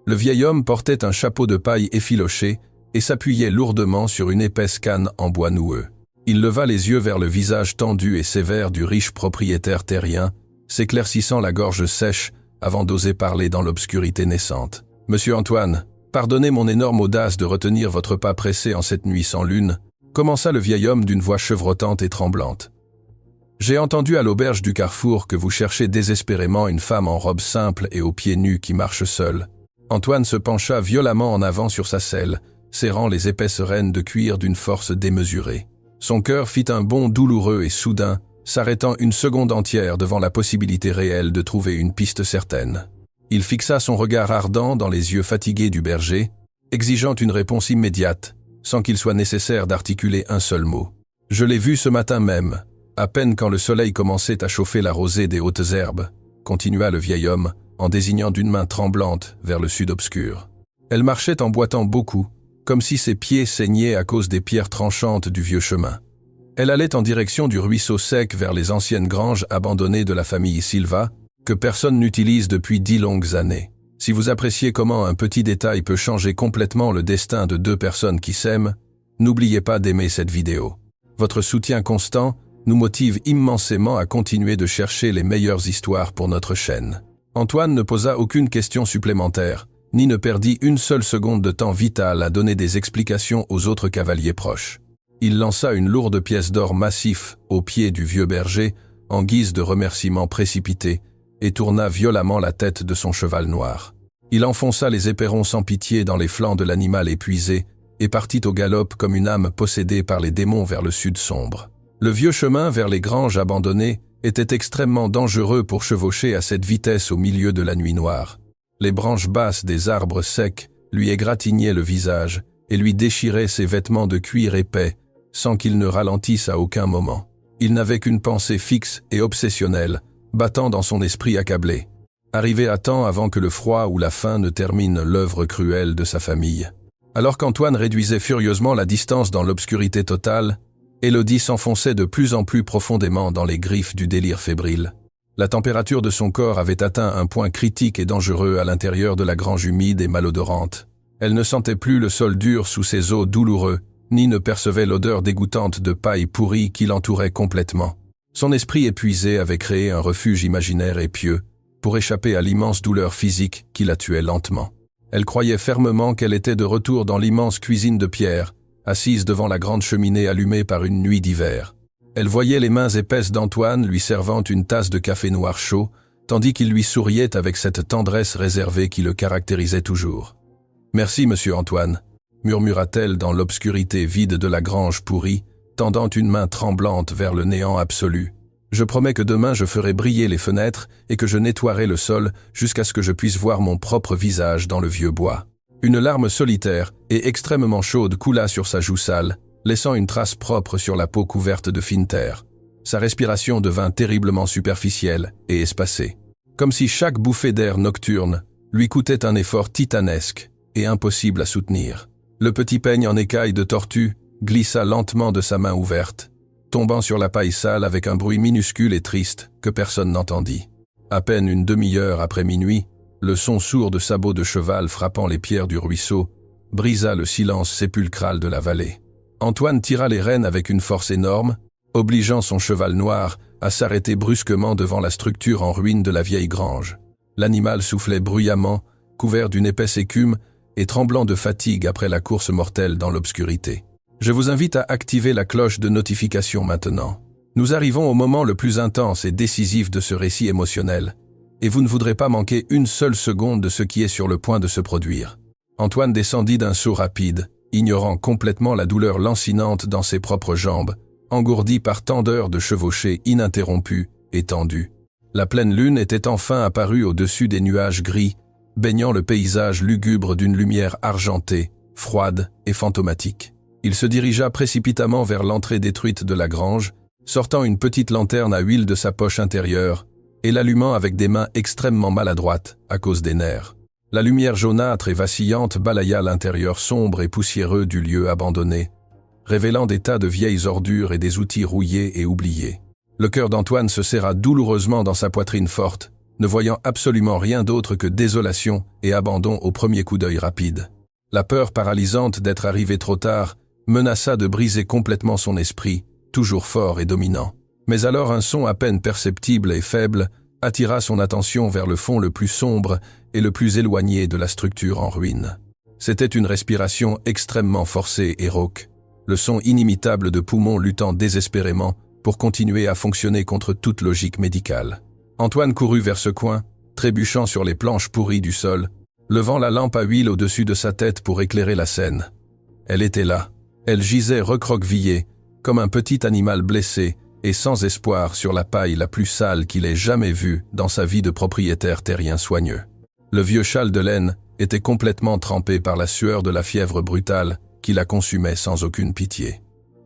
Le vieil homme portait un chapeau de paille effiloché et s'appuyait lourdement sur une épaisse canne en bois noueux. Il leva les yeux vers le visage tendu et sévère du riche propriétaire terrien, s'éclaircissant la gorge sèche avant d'oser parler dans l'obscurité naissante. « Monsieur Antoine, pardonnez mon énorme audace de retenir votre pas pressé en cette nuit sans lune, » commença le vieil homme d'une voix chevrotante et tremblante. « J'ai entendu à l'auberge du carrefour que vous cherchez désespérément une femme en robe simple et aux pieds nus qui marche seule. » Antoine se pencha violemment en avant sur sa selle, serrant les épaisses rênes de cuir d'une force démesurée. Son cœur fit un bond douloureux et soudain, s'arrêtant une seconde entière devant la possibilité réelle de trouver une piste certaine. Il fixa son regard ardent dans les yeux fatigués du berger, exigeant une réponse immédiate, sans qu'il soit nécessaire d'articuler un seul mot. « Je l'ai vue ce matin même, à peine quand le soleil commençait à chauffer la rosée des hautes herbes, » continua le vieil homme, en désignant d'une main tremblante vers le sud obscur. Elle marchait en boitant beaucoup, comme si ses pieds saignaient à cause des pierres tranchantes du vieux chemin. Elle allait en direction du ruisseau sec vers les anciennes granges abandonnées de la famille Silva, que personne n'utilise depuis 10 longues années. Si vous appréciez comment un petit détail peut changer complètement le destin de 2 personnes qui s'aiment, n'oubliez pas d'aimer cette vidéo. Votre soutien constant nous motive immensément à continuer de chercher les meilleures histoires pour notre chaîne. Antoine ne posa aucune question supplémentaire, ni ne perdit une seule seconde de temps vital à donner des explications aux autres cavaliers proches. Il lança une lourde pièce d'or massif au pied du vieux berger en guise de remerciement précipité et tourna violemment la tête de son cheval noir. Il enfonça les éperons sans pitié dans les flancs de l'animal épuisé et partit au galop comme une âme possédée par les démons vers le sud sombre. Le vieux chemin vers les granges abandonnées était extrêmement dangereux pour chevaucher à cette vitesse au milieu de la nuit noire. Les branches basses des arbres secs lui égratignaient le visage et lui déchiraient ses vêtements de cuir épais sans qu'il ne ralentisse à aucun moment. Il n'avait qu'une pensée fixe et obsessionnelle, battant dans son esprit accablé. Arriver à temps avant que le froid ou la faim ne terminent l'œuvre cruelle de sa famille. Alors qu'Antoine réduisait furieusement la distance dans l'obscurité totale, Élodie s'enfonçait de plus en plus profondément dans les griffes du délire fébrile. La température de son corps avait atteint un point critique et dangereux à l'intérieur de la grange humide et malodorante. Elle ne sentait plus le sol dur sous ses os douloureux, ni ne percevait l'odeur dégoûtante de paille pourrie qui l'entourait complètement. Son esprit épuisé avait créé un refuge imaginaire et pieux pour échapper à l'immense douleur physique qui la tuait lentement. Elle croyait fermement qu'elle était de retour dans l'immense cuisine de pierre, assise devant la grande cheminée allumée par une nuit d'hiver. Elle voyait les mains épaisses d'Antoine lui servant une tasse de café noir chaud, tandis qu'il lui souriait avec cette tendresse réservée qui le caractérisait toujours. « Merci, monsieur Antoine », murmura-t-elle dans l'obscurité vide de la grange pourrie, tendant une main tremblante vers le néant absolu. « Je promets que demain je ferai briller les fenêtres et que je nettoierai le sol jusqu'à ce que je puisse voir mon propre visage dans le vieux bois. » Une larme solitaire et extrêmement chaude coula sur sa joue sale, laissant une trace propre sur la peau couverte de fine terre. Sa respiration devint terriblement superficielle et espacée, comme si chaque bouffée d'air nocturne lui coûtait un effort titanesque et impossible à soutenir. Le petit peigne en écailles de tortue glissa lentement de sa main ouverte, tombant sur la paille sale avec un bruit minuscule et triste que personne n'entendit. À peine une demi-heure après minuit, le son sourd de sabots de cheval frappant les pierres du ruisseau brisa le silence sépulcral de la vallée. Antoine tira les rênes avec une force énorme, obligeant son cheval noir à s'arrêter brusquement devant la structure en ruine de la vieille grange. L'animal soufflait bruyamment, couvert d'une épaisse écume et tremblant de fatigue après la course mortelle dans l'obscurité. Je vous invite à activer la cloche de notification maintenant. Nous arrivons au moment le plus intense et décisif de ce récit émotionnel, et vous ne voudrez pas manquer une seule seconde de ce qui est sur le point de se produire. Antoine descendit d'un saut rapide, ignorant complètement la douleur lancinante dans ses propres jambes, engourdi par tant d'heures de chevauchée ininterrompue et tendue. La pleine lune était enfin apparue au-dessus des nuages gris, baignant le paysage lugubre d'une lumière argentée, froide et fantomatique. Il se dirigea précipitamment vers l'entrée détruite de la grange, sortant une petite lanterne à huile de sa poche intérieure et l'allumant avec des mains extrêmement maladroites à cause des nerfs. La lumière jaunâtre et vacillante balaya l'intérieur sombre et poussiéreux du lieu abandonné, révélant des tas de vieilles ordures et des outils rouillés et oubliés. Le cœur d'Antoine se serra douloureusement dans sa poitrine forte, ne voyant absolument rien d'autre que désolation et abandon au premier coup d'œil rapide. La peur paralysante d'être arrivé trop tard menaça de briser complètement son esprit, toujours fort et dominant. Mais alors un son à peine perceptible et faible attira son attention vers le fond le plus sombre et le plus éloigné de la structure en ruine. C'était une respiration extrêmement forcée et rauque, le son inimitable de poumons luttant désespérément pour continuer à fonctionner contre toute logique médicale. Antoine courut vers ce coin, trébuchant sur les planches pourries du sol, levant la lampe à huile au-dessus de sa tête pour éclairer la scène. Elle était là. Elle gisait recroquevillée, comme un petit animal blessé et sans espoir sur la paille la plus sale qu'il ait jamais vue dans sa vie de propriétaire terrien soigneux. Le vieux châle de laine était complètement trempé par la sueur de la fièvre brutale qui la consumait sans aucune pitié.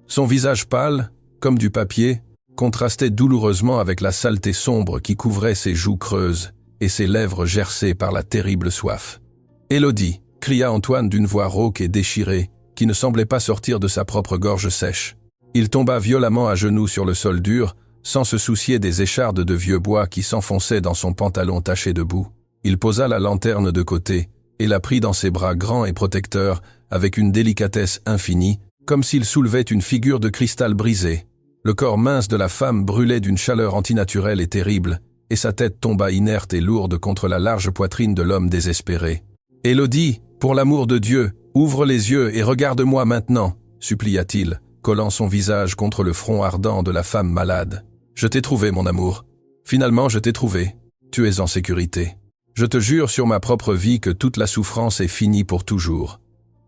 Son visage pâle, comme du papier, contrastait douloureusement avec la saleté sombre qui couvrait ses joues creuses et ses lèvres gercées par la terrible soif. « Élodie !» cria Antoine d'une voix rauque et déchirée, qui ne semblait pas sortir de sa propre gorge sèche. Il tomba violemment à genoux sur le sol dur, sans se soucier des échardes de vieux bois qui s'enfonçaient dans son pantalon taché de boue. Il posa la lanterne de côté et la prit dans ses bras grands et protecteurs avec une délicatesse infinie, comme s'il soulevait une figure de cristal brisé. Le corps mince de la femme brûlait d'une chaleur antinaturelle et terrible, et sa tête tomba inerte et lourde contre la large poitrine de l'homme désespéré. « Élodie, pour l'amour de Dieu, ouvre les yeux et regarde-moi maintenant !» supplia-t-il, collant son visage contre le front ardent de la femme malade. « Je t'ai trouvé, mon amour. Finalement, je t'ai trouvé. Tu es en sécurité. Je te jure sur ma propre vie que toute la souffrance est finie pour toujours. »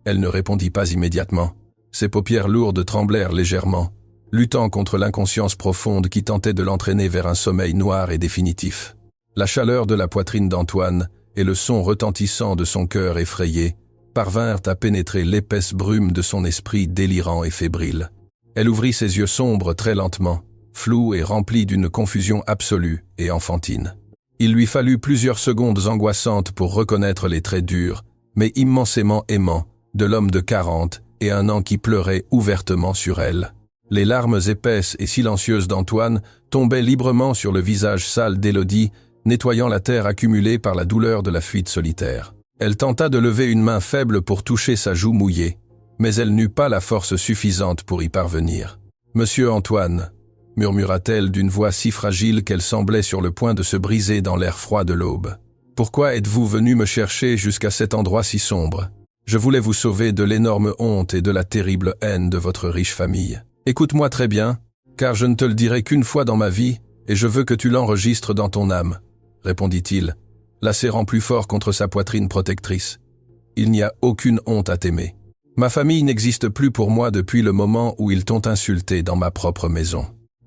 Elle ne répondit pas immédiatement. Ses paupières lourdes tremblèrent légèrement, luttant contre l'inconscience profonde qui tentait de l'entraîner vers un sommeil noir et définitif. La chaleur de la poitrine d'Antoine et le son retentissant de son cœur effrayé parvinrent à pénétrer l'épaisse brume de son esprit délirant et fébrile. Elle ouvrit ses yeux sombres très lentement, flous et remplis d'une confusion absolue et enfantine. Il lui fallut plusieurs secondes angoissantes pour reconnaître les traits durs, mais immensément aimants, de l'homme de 40 et 1 an qui pleurait ouvertement sur elle. Les larmes épaisses et silencieuses d'Antoine tombaient librement sur le visage sale d'Élodie, nettoyant la terre accumulée par la douleur de la fuite solitaire. Elle tenta de lever une main faible pour toucher sa joue mouillée, mais elle n'eut pas la force suffisante pour y parvenir. « Monsieur Antoine », murmura-t-elle d'une voix si fragile qu'elle semblait sur le point de se briser dans l'air froid de l'aube. « Pourquoi êtes-vous venu me chercher jusqu'à cet endroit si sombre? Je voulais vous sauver de l'énorme honte et de la terrible haine de votre riche famille. Écoute-moi très bien, car je ne te le dirai qu'une fois dans ma vie, et je veux que tu l'enregistres dans ton âme, » répondit-il, la serrant plus fort contre sa poitrine protectrice. « Il n'y a aucune honte à t'aimer. Ma famille n'existe plus pour moi depuis le moment où ils t'ont insulté dans ma propre maison. »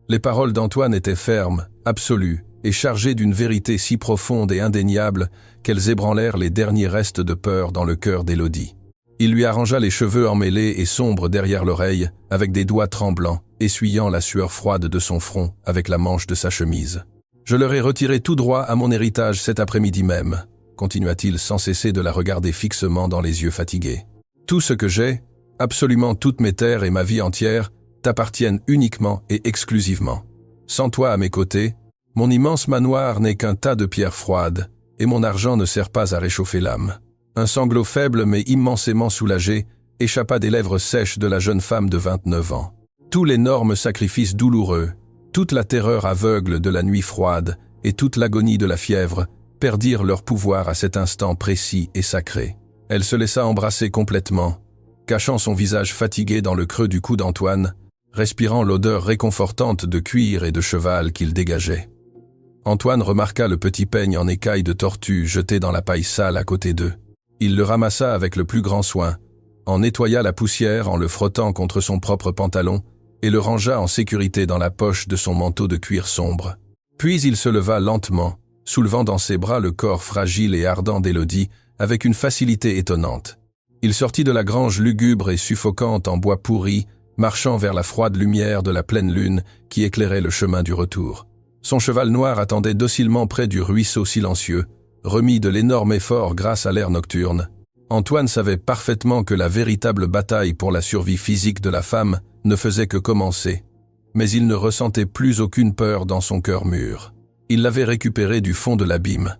Les paroles d'Antoine étaient fermes, absolues, et chargées d'une vérité si profonde et indéniable qu'elles ébranlèrent les derniers restes de peur dans le cœur d'Élodie. Il lui arrangea les cheveux emmêlés et sombres derrière l'oreille, avec des doigts tremblants, essuyant la sueur froide de son front avec la manche de sa chemise. « Je leur ai retiré tout droit à mon héritage cet après-midi même, » continua-t-il sans cesser de la regarder fixement dans les yeux fatigués. « Tout ce que j'ai, absolument toutes mes terres et ma vie entière, t'appartiennent uniquement et exclusivement. Sans toi à mes côtés, mon immense manoir n'est qu'un tas de pierres froides, et mon argent ne sert pas à réchauffer l'âme. » Un sanglot faible mais immensément soulagé échappa des lèvres sèches de la jeune femme de 29 ans. Tous l'énorme sacrifice douloureux, toute la terreur aveugle de la nuit froide et toute l'agonie de la fièvre perdirent leur pouvoir à cet instant précis et sacré. Elle se laissa embrasser complètement, cachant son visage fatigué dans le creux du cou d'Antoine, respirant l'odeur réconfortante de cuir et de cheval qu'il dégageait. Antoine remarqua le petit peigne en écailles de tortue jeté dans la paille sale à côté d'eux. Il le ramassa avec le plus grand soin, en nettoya la poussière en le frottant contre son propre pantalon et le rangea en sécurité dans la poche de son manteau de cuir sombre. Puis il se leva lentement, soulevant dans ses bras le corps fragile et ardent d'Élodie avec une facilité étonnante. Il sortit de la grange lugubre et suffocante en bois pourri, marchant vers la froide lumière de la pleine lune qui éclairait le chemin du retour. Son cheval noir attendait docilement près du ruisseau silencieux, remis de l'énorme effort grâce à l'air nocturne. Antoine savait parfaitement que la véritable bataille pour la survie physique de la femme ne faisait que commencer, mais il ne ressentait plus aucune peur dans son cœur mûr. Il l'avait récupérée du fond de l'abîme.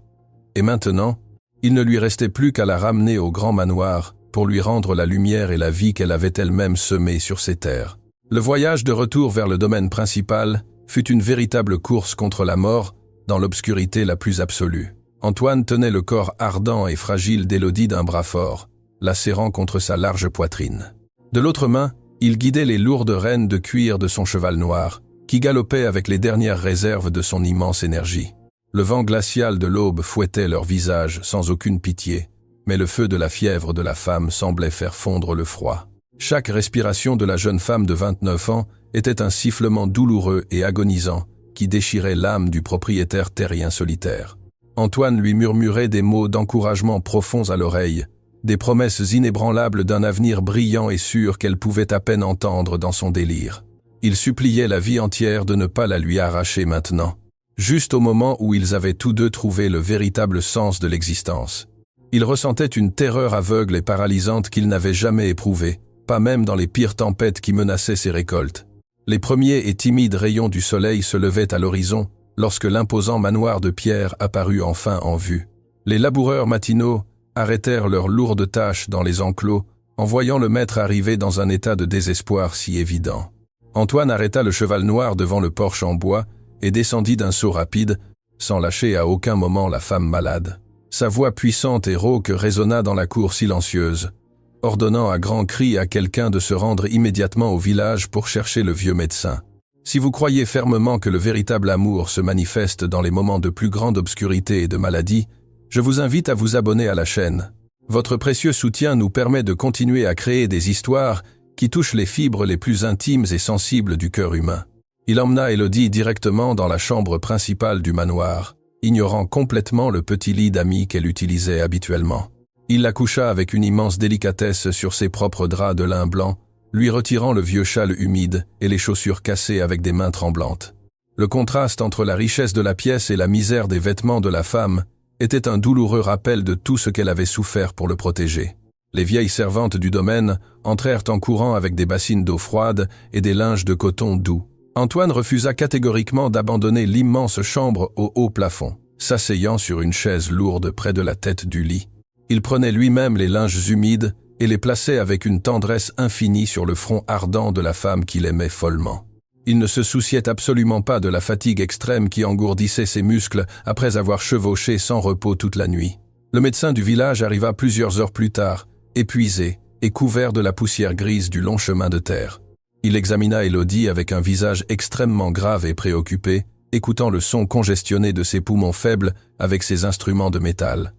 Et maintenant, il ne lui restait plus qu'à la ramener au grand manoir pour lui rendre la lumière et la vie qu'elle avait elle-même semée sur ses terres. Le voyage de retour vers le domaine principal fut une véritable course contre la mort dans l'obscurité la plus absolue. Antoine tenait le corps ardent et fragile d'Élodie d'un bras fort, la serrant contre sa large poitrine. De l'autre main, il guidait les lourdes rênes de cuir de son cheval noir, qui galopait avec les dernières réserves de son immense énergie. Le vent glacial de l'aube fouettait leurs visages sans aucune pitié, mais le feu de la fièvre de la femme semblait faire fondre le froid. Chaque respiration de la jeune femme de 29 ans était un sifflement douloureux et agonisant qui déchirait l'âme du propriétaire terrien solitaire. Antoine lui murmurait des mots d'encouragement profonds à l'oreille, des promesses inébranlables d'un avenir brillant et sûr qu'elle pouvait à peine entendre dans son délire. Il suppliait la vie entière de ne pas la lui arracher maintenant, juste au moment où ils avaient tous deux trouvé le véritable sens de l'existence. Il ressentait une terreur aveugle et paralysante qu'il n'avait jamais éprouvée, pas même dans les pires tempêtes qui menaçaient ses récoltes. Les premiers et timides rayons du soleil se levaient à l'horizon, lorsque l'imposant manoir de pierre apparut enfin en vue. Les laboureurs matinaux arrêtèrent leurs lourdes tâches dans les enclos en voyant le maître arriver dans un état de désespoir si évident. Antoine arrêta le cheval noir devant le porche en bois et descendit d'un saut rapide, sans lâcher à aucun moment la femme malade. Sa voix puissante et rauque résonna dans la cour silencieuse, ordonnant à grands cris à quelqu'un de se rendre immédiatement au village pour chercher le vieux médecin. Si vous croyez fermement que le véritable amour se manifeste dans les moments de plus grande obscurité et de maladie, je vous invite à vous abonner à la chaîne. Votre précieux soutien nous permet de continuer à créer des histoires qui touchent les fibres les plus intimes et sensibles du cœur humain. Il emmena Élodie directement dans la chambre principale du manoir, ignorant complètement le petit lit d'amis qu'elle utilisait habituellement. Il la coucha avec une immense délicatesse sur ses propres draps de lin blanc, lui retirant le vieux châle humide et les chaussures cassées avec des mains tremblantes. Le contraste entre la richesse de la pièce et la misère des vêtements de la femme était un douloureux rappel de tout ce qu'elle avait souffert pour le protéger. Les vieilles servantes du domaine entrèrent en courant avec des bassines d'eau froide et des linges de coton doux. Antoine refusa catégoriquement d'abandonner l'immense chambre au haut plafond. S'asseyant sur une chaise lourde près de la tête du lit, il prenait lui-même les linges humides et les plaçait avec une tendresse infinie sur le front ardent de la femme qu'il aimait follement. Il ne se souciait absolument pas de la fatigue extrême qui engourdissait ses muscles après avoir chevauché sans repos toute la nuit. Le médecin du village arriva plusieurs heures plus tard, épuisé et couvert de la poussière grise du long chemin de terre. Il examina Élodie avec un visage extrêmement grave et préoccupé, écoutant le son congestionné de ses poumons faibles avec ses instruments de métal.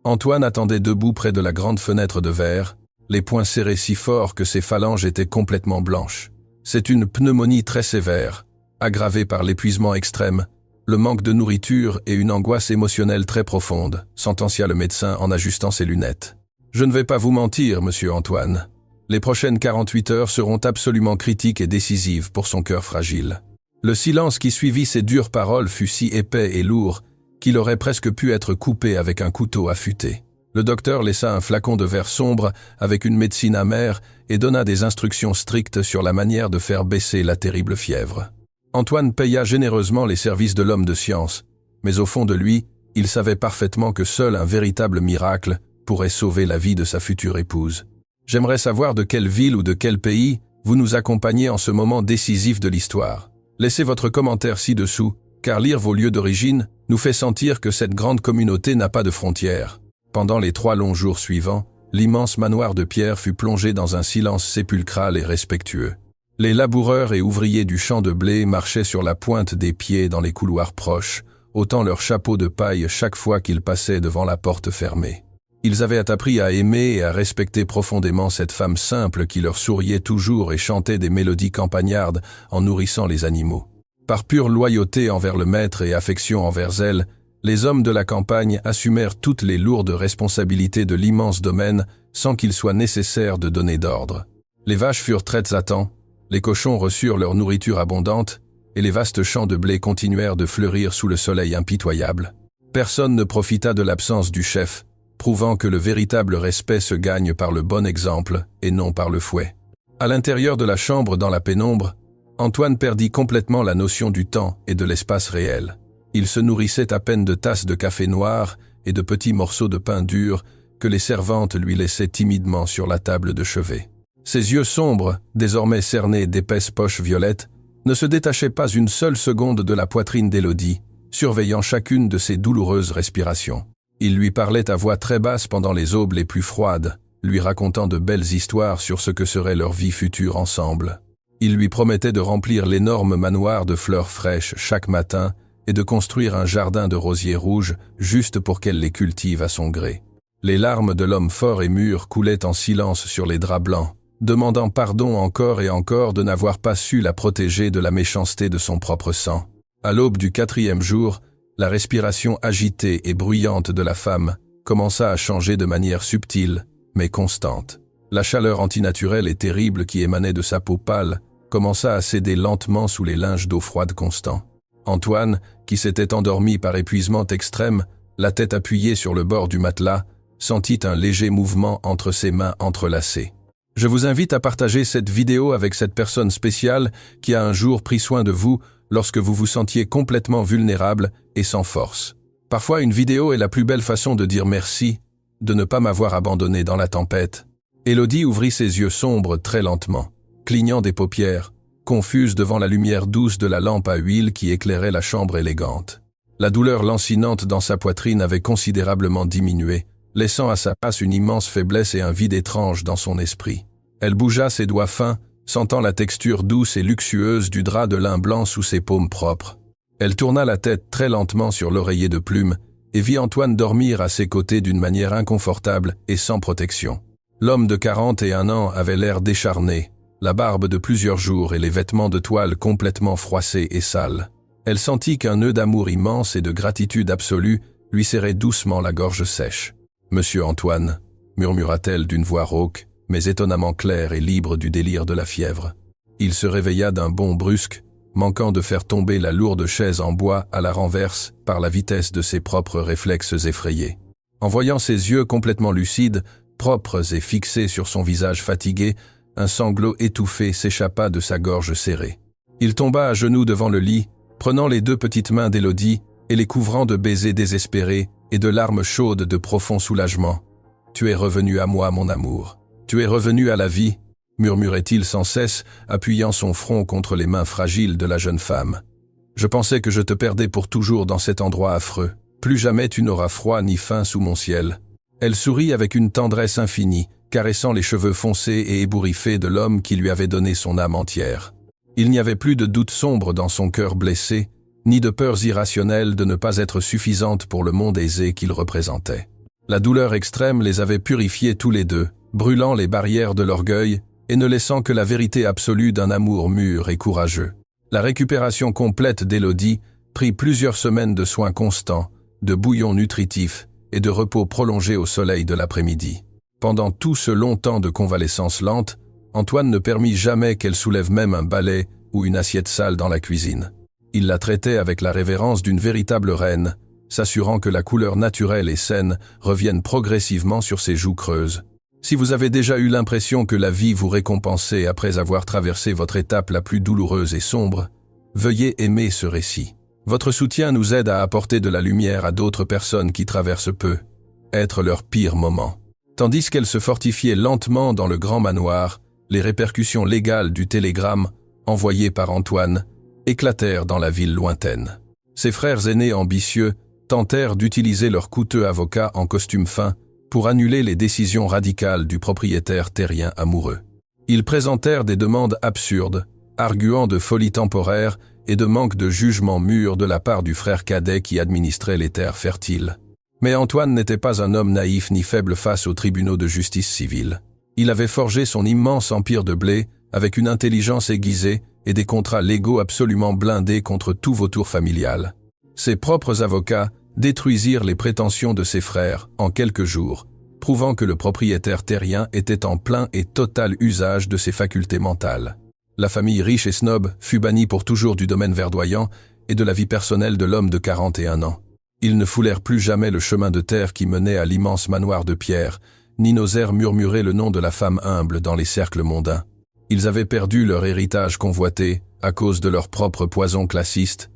Antoine attendait debout près de la grande fenêtre de verre, les poings serrés si fort que ses phalanges étaient complètement blanches. C'est une pneumonie très sévère, aggravée par l'épuisement extrême, le manque de nourriture et une angoisse émotionnelle très profonde, sentencia le médecin en ajustant ses lunettes. Je ne vais pas vous mentir, monsieur Antoine. Les prochaines 48 heures seront absolument critiques et décisives pour son cœur fragile. Le silence qui suivit ces dures paroles fut si épais et lourd qu'il aurait presque pu être coupé avec un couteau affûté. Le docteur laissa un flacon de verre sombre avec une médecine amère et donna des instructions strictes sur la manière de faire baisser la terrible fièvre. Antoine paya généreusement les services de l'homme de science, mais au fond de lui, il savait parfaitement que seul un véritable miracle pourrait sauver la vie de sa future épouse. J'aimerais savoir de quelle ville ou de quel pays vous nous accompagnez en ce moment décisif de l'histoire. Laissez votre commentaire ci-dessous, car lire vos lieux d'origine nous fait sentir que cette grande communauté n'a pas de frontières. Pendant les 3 longs jours suivants, l'immense manoir de pierre fut plongé dans un silence sépulcral et respectueux. Les laboureurs et ouvriers du champ de blé marchaient sur la pointe des pieds dans les couloirs proches, ôtant leurs chapeaux de paille chaque fois qu'ils passaient devant la porte fermée. Ils avaient appris à aimer et à respecter profondément cette femme simple qui leur souriait toujours et chantait des mélodies campagnardes en nourrissant les animaux. Par pure loyauté envers le maître et affection envers elle, les hommes de la campagne assumèrent toutes les lourdes responsabilités de l'immense domaine sans qu'il soit nécessaire de donner d'ordre. Les vaches furent traites à temps, les cochons reçurent leur nourriture abondante, et les vastes champs de blé continuèrent de fleurir sous le soleil impitoyable. Personne ne profita de l'absence du chef, prouvant que le véritable respect se gagne par le bon exemple et non par le fouet. À l'intérieur de la chambre dans la pénombre, Antoine perdit complètement la notion du temps et de l'espace réel. Il se nourrissait à peine de tasses de café noir et de petits morceaux de pain dur que les servantes lui laissaient timidement sur la table de chevet. Ses yeux sombres, désormais cernés d'épaisses poches violettes, ne se détachaient pas une seule seconde de la poitrine d'Élodie, surveillant chacune de ses douloureuses respirations. Il lui parlait à voix très basse pendant les aubes les plus froides, lui racontant de belles histoires sur ce que serait leur vie future ensemble. Il lui promettait de remplir l'énorme manoir de fleurs fraîches chaque matin et de construire un jardin de rosiers rouges juste pour qu'elle les cultive à son gré. Les larmes de l'homme fort et mûr coulaient en silence sur les draps blancs, demandant pardon encore et encore de n'avoir pas su la protéger de la méchanceté de son propre sang. À l'aube du 4e jour, la respiration agitée et bruyante de la femme commença à changer de manière subtile, mais constante. La chaleur antinaturelle et terrible qui émanait de sa peau pâle commença à céder lentement sous les linges d'eau froide constants. Antoine, qui s'était endormi par épuisement extrême, la tête appuyée sur le bord du matelas, sentit un léger mouvement entre ses mains entrelacées. Je vous invite à partager cette vidéo avec cette personne spéciale qui a un jour pris soin de vous lorsque vous vous sentiez complètement vulnérable et sans force. Parfois, une vidéo est la plus belle façon de dire merci, de ne pas m'avoir abandonné dans la tempête. Élodie ouvrit ses yeux sombres très lentement, clignant des paupières, confuse devant la lumière douce de la lampe à huile qui éclairait la chambre élégante. La douleur lancinante dans sa poitrine avait considérablement diminué, laissant à sa place une immense faiblesse et un vide étrange dans son esprit. Elle bougea ses doigts fins, sentant la texture douce et luxueuse du drap de lin blanc sous ses paumes propres. Elle tourna la tête très lentement sur l'oreiller de plume et vit Antoine dormir à ses côtés d'une manière inconfortable et sans protection. L'homme de 41 ans avait l'air décharné, la barbe de plusieurs jours et les vêtements de toile complètement froissés et sales. Elle sentit qu'un nœud d'amour immense et de gratitude absolue lui serrait doucement la gorge sèche. « Monsieur Antoine », murmura-t-elle d'une voix rauque, mais étonnamment claire et libre du délire de la fièvre. Il se réveilla d'un bond brusque, manquant de faire tomber la lourde chaise en bois à la renverse par la vitesse de ses propres réflexes effrayés. En voyant ses yeux complètement lucides, propres et fixés sur son visage fatigué, un sanglot étouffé s'échappa de sa gorge serrée. Il tomba à genoux devant le lit, prenant les 2 petites mains d'Élodie et les couvrant de baisers désespérés et de larmes chaudes de profond soulagement. « Tu es revenu à moi, mon amour. Tu es revenu à la vie, murmurait-il sans cesse, appuyant son front contre les mains fragiles de la jeune femme. Je pensais que je te perdais pour toujours dans cet endroit affreux. Plus jamais tu n'auras froid ni faim sous mon ciel. Elle sourit avec une tendresse infinie, caressant les cheveux foncés et ébouriffés de l'homme qui lui avait donné son âme entière. Il n'y avait plus de doute sombre dans son cœur blessé, ni de peurs irrationnelles de ne pas être suffisantes pour le monde aisé qu'il représentait. La douleur extrême les avait purifiés tous les deux, brûlant les barrières de l'orgueil et ne laissant que la vérité absolue d'un amour mûr et courageux. La récupération complète d'Élodie prit plusieurs semaines de soins constants, de bouillons nutritifs et de repos prolongé au soleil de l'après-midi. Pendant tout ce long temps de convalescence lente, Antoine ne permit jamais qu'elle soulève même un balai ou une assiette sale dans la cuisine. Il la traitait avec la révérence d'une véritable reine, s'assurant que la couleur naturelle et saine revienne progressivement sur ses joues creuses. Si vous avez déjà eu l'impression que la vie vous récompensait après avoir traversé votre étape la plus douloureuse et sombre, veuillez aimer ce récit. Votre soutien nous aide à apporter de la lumière à d'autres personnes qui traversent peu, être leur pire moment. Tandis qu'elle se fortifiait lentement dans le grand manoir, les répercussions légales du télégramme, envoyé par Antoine, éclatèrent dans la ville lointaine. Ses frères aînés ambitieux tentèrent d'utiliser leur coûteux avocat en costume fin pour annuler les décisions radicales du propriétaire terrien amoureux. Ils présentèrent des demandes absurdes, arguant de folie temporaire et de manque de jugement mûr de la part du frère cadet qui administrait les terres fertiles. Mais Antoine n'était pas un homme naïf ni faible face aux tribunaux de justice civile. Il avait forgé son immense empire de blé avec une intelligence aiguisée et des contrats légaux absolument blindés contre tout vautour familial. Ses propres avocats détruisirent les prétentions de ses frères en quelques jours, prouvant que le propriétaire terrien était en plein et total usage de ses facultés mentales. La famille riche et snob fut bannie pour toujours du domaine verdoyant et de la vie personnelle de l'homme de 41 ans. Ils ne foulèrent plus jamais le chemin de terre qui menait à l'immense manoir de pierre, ni n'osèrent murmurer le nom de la femme humble dans les cercles mondains. Ils avaient perdu leur héritage convoité à cause de leur propre poison classiste,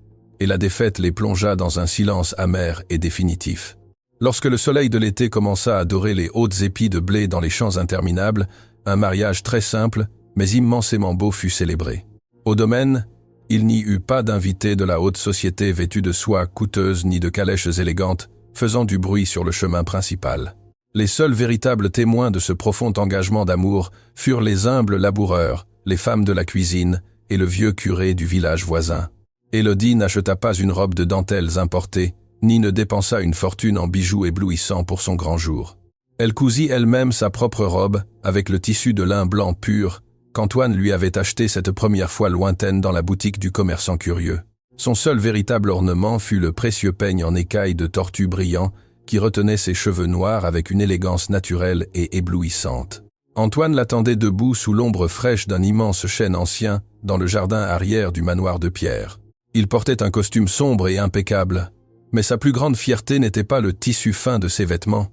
et la défaite les plongea dans un silence amer et définitif. Lorsque le soleil de l'été commença à dorer les hautes épis de blé dans les champs interminables, un mariage très simple, mais immensément beau fut célébré. Au domaine, il n'y eut pas d'invités de la haute société vêtus de soie coûteuse ni de calèches élégantes, faisant du bruit sur le chemin principal. Les seuls véritables témoins de ce profond engagement d'amour furent les humbles laboureurs, les femmes de la cuisine et le vieux curé du village voisin. Élodie n'acheta pas une robe de dentelles importée, ni ne dépensa une fortune en bijoux éblouissants pour son grand jour. Elle cousit elle-même sa propre robe, avec le tissu de lin blanc pur, qu'Antoine lui avait acheté cette première fois lointaine dans la boutique du commerçant curieux. Son seul véritable ornement fut le précieux peigne en écailles de tortue brillant qui retenait ses cheveux noirs avec une élégance naturelle et éblouissante. Antoine l'attendait debout sous l'ombre fraîche d'un immense chêne ancien dans le jardin arrière du manoir de pierre. Il portait un costume sombre et impeccable, mais sa plus grande fierté n'était pas le tissu fin de ses vêtements,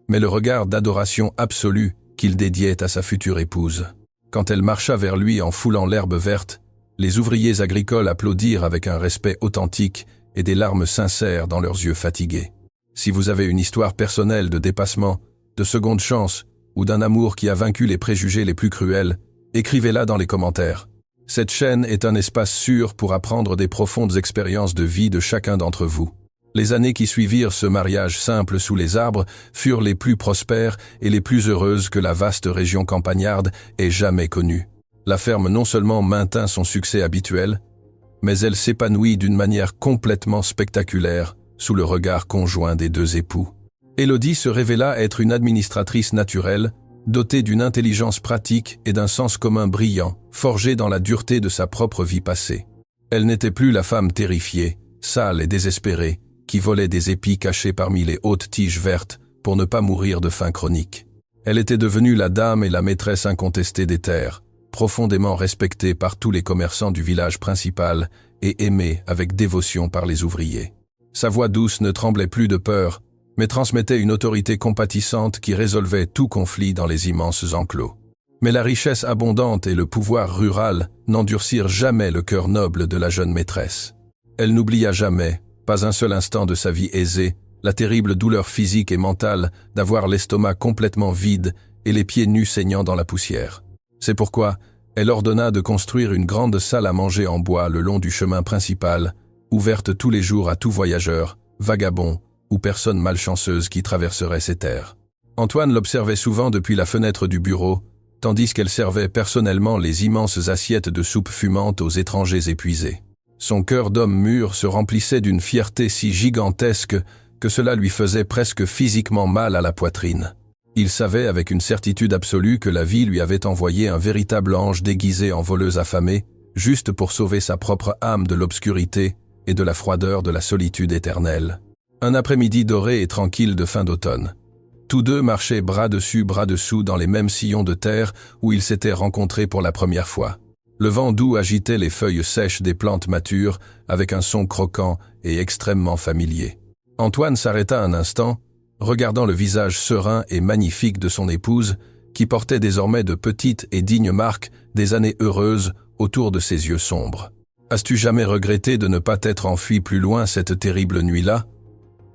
mais le regard d'adoration absolue qu'il dédiait à sa future épouse. Quand elle marcha vers lui en foulant l'herbe verte, les ouvriers agricoles applaudirent avec un respect authentique et des larmes sincères dans leurs yeux fatigués. Si vous avez une histoire personnelle de dépassement, de seconde chance ou d'un amour qui a vaincu les préjugés les plus cruels, écrivez-la dans les commentaires. Cette chaîne est un espace sûr pour apprendre des profondes expériences de vie de chacun d'entre vous. Les années qui suivirent ce mariage simple sous les arbres furent les plus prospères et les plus heureuses que la vaste région campagnarde ait jamais connues. La ferme non seulement maintint son succès habituel, mais elle s'épanouit d'une manière complètement spectaculaire sous le regard conjoint des deux époux. Élodie se révéla être une administratrice naturelle, dotée d'une intelligence pratique et d'un sens commun brillant, forgé dans la dureté de sa propre vie passée. Elle n'était plus la femme terrifiée, sale et désespérée, qui volait des épis cachés parmi les hautes tiges vertes pour ne pas mourir de faim chronique. Elle était devenue la dame et la maîtresse incontestée des terres, profondément respectée par tous les commerçants du village principal et aimée avec dévotion par les ouvriers. Sa voix douce ne tremblait plus de peur, mais transmettait une autorité compatissante qui résolvait tout conflit dans les immenses enclos. Mais la richesse abondante et le pouvoir rural n'endurcirent jamais le cœur noble de la jeune maîtresse. Elle n'oublia jamais, pas un seul instant de sa vie aisée, la terrible douleur physique et mentale d'avoir l'estomac complètement vide et les pieds nus saignant dans la poussière. C'est pourquoi elle ordonna de construire une grande salle à manger en bois le long du chemin principal, ouverte tous les jours à tout voyageur, vagabond ou personne malchanceuse qui traverserait ces terres. Antoine l'observait souvent depuis la fenêtre du bureau, tandis qu'elle servait personnellement les immenses assiettes de soupe fumante aux étrangers épuisés. Son cœur d'homme mûr se remplissait d'une fierté si gigantesque que cela lui faisait presque physiquement mal à la poitrine. Il savait avec une certitude absolue que la vie lui avait envoyé un véritable ange déguisé en voleuse affamée, juste pour sauver sa propre âme de l'obscurité et de la froideur de la solitude éternelle. Un après-midi doré et tranquille de fin d'automne. Tous deux marchaient bras dessus, bras dessous dans les mêmes sillons de terre où ils s'étaient rencontrés pour la première fois. Le vent doux agitait les feuilles sèches des plantes matures avec un son croquant et extrêmement familier. Antoine s'arrêta un instant, regardant le visage serein et magnifique de son épouse, qui portait désormais de petites et dignes marques des années heureuses autour de ses yeux sombres. « As-tu jamais regretté de ne pas t'être enfui plus loin cette terrible nuit-là »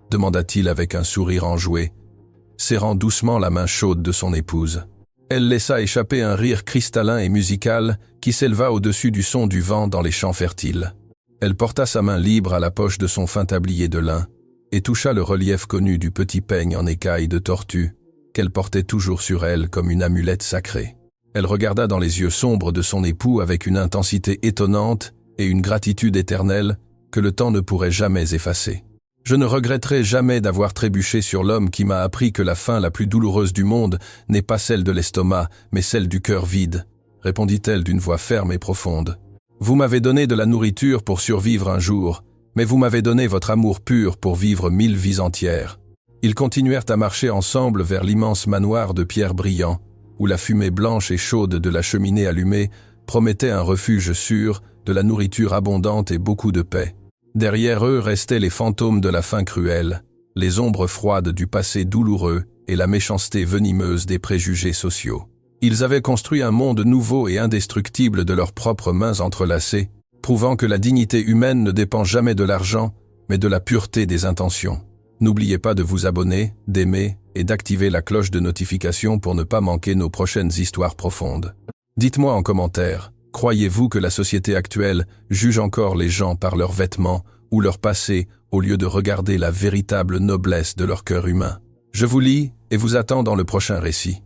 demanda-t-il avec un sourire enjoué, serrant doucement la main chaude de son épouse. Elle laissa échapper un rire cristallin et musical qui s'éleva au-dessus du son du vent dans les champs fertiles. Elle porta sa main libre à la poche de son fin tablier de lin et toucha le relief connu du petit peigne en écaille de tortue qu'elle portait toujours sur elle comme une amulette sacrée. Elle regarda dans les yeux sombres de son époux avec une intensité étonnante et une gratitude éternelle que le temps ne pourrait jamais effacer. « Je ne regretterai jamais d'avoir trébuché sur l'homme qui m'a appris que la faim la plus douloureuse du monde n'est pas celle de l'estomac, mais celle du cœur vide, » répondit-elle d'une voix ferme et profonde. « Vous m'avez donné de la nourriture pour survivre un jour, mais vous m'avez donné votre amour pur pour vivre 1000 vies entières. » Ils continuèrent à marcher ensemble vers l'immense manoir de pierre brillant, où la fumée blanche et chaude de la cheminée allumée promettait un refuge sûr, de la nourriture abondante et beaucoup de paix. Derrière eux restaient les fantômes de la faim cruelle, les ombres froides du passé douloureux et la méchanceté venimeuse des préjugés sociaux. Ils avaient construit un monde nouveau et indestructible de leurs propres mains entrelacées, prouvant que la dignité humaine ne dépend jamais de l'argent, mais de la pureté des intentions. N'oubliez pas de vous abonner, d'aimer et d'activer la cloche de notification pour ne pas manquer nos prochaines histoires profondes. Dites-moi en commentaire. Croyez-vous que la société actuelle juge encore les gens par leurs vêtements ou leur passé au lieu de regarder la véritable noblesse de leur cœur humain? Je vous lis et vous attends dans le prochain récit.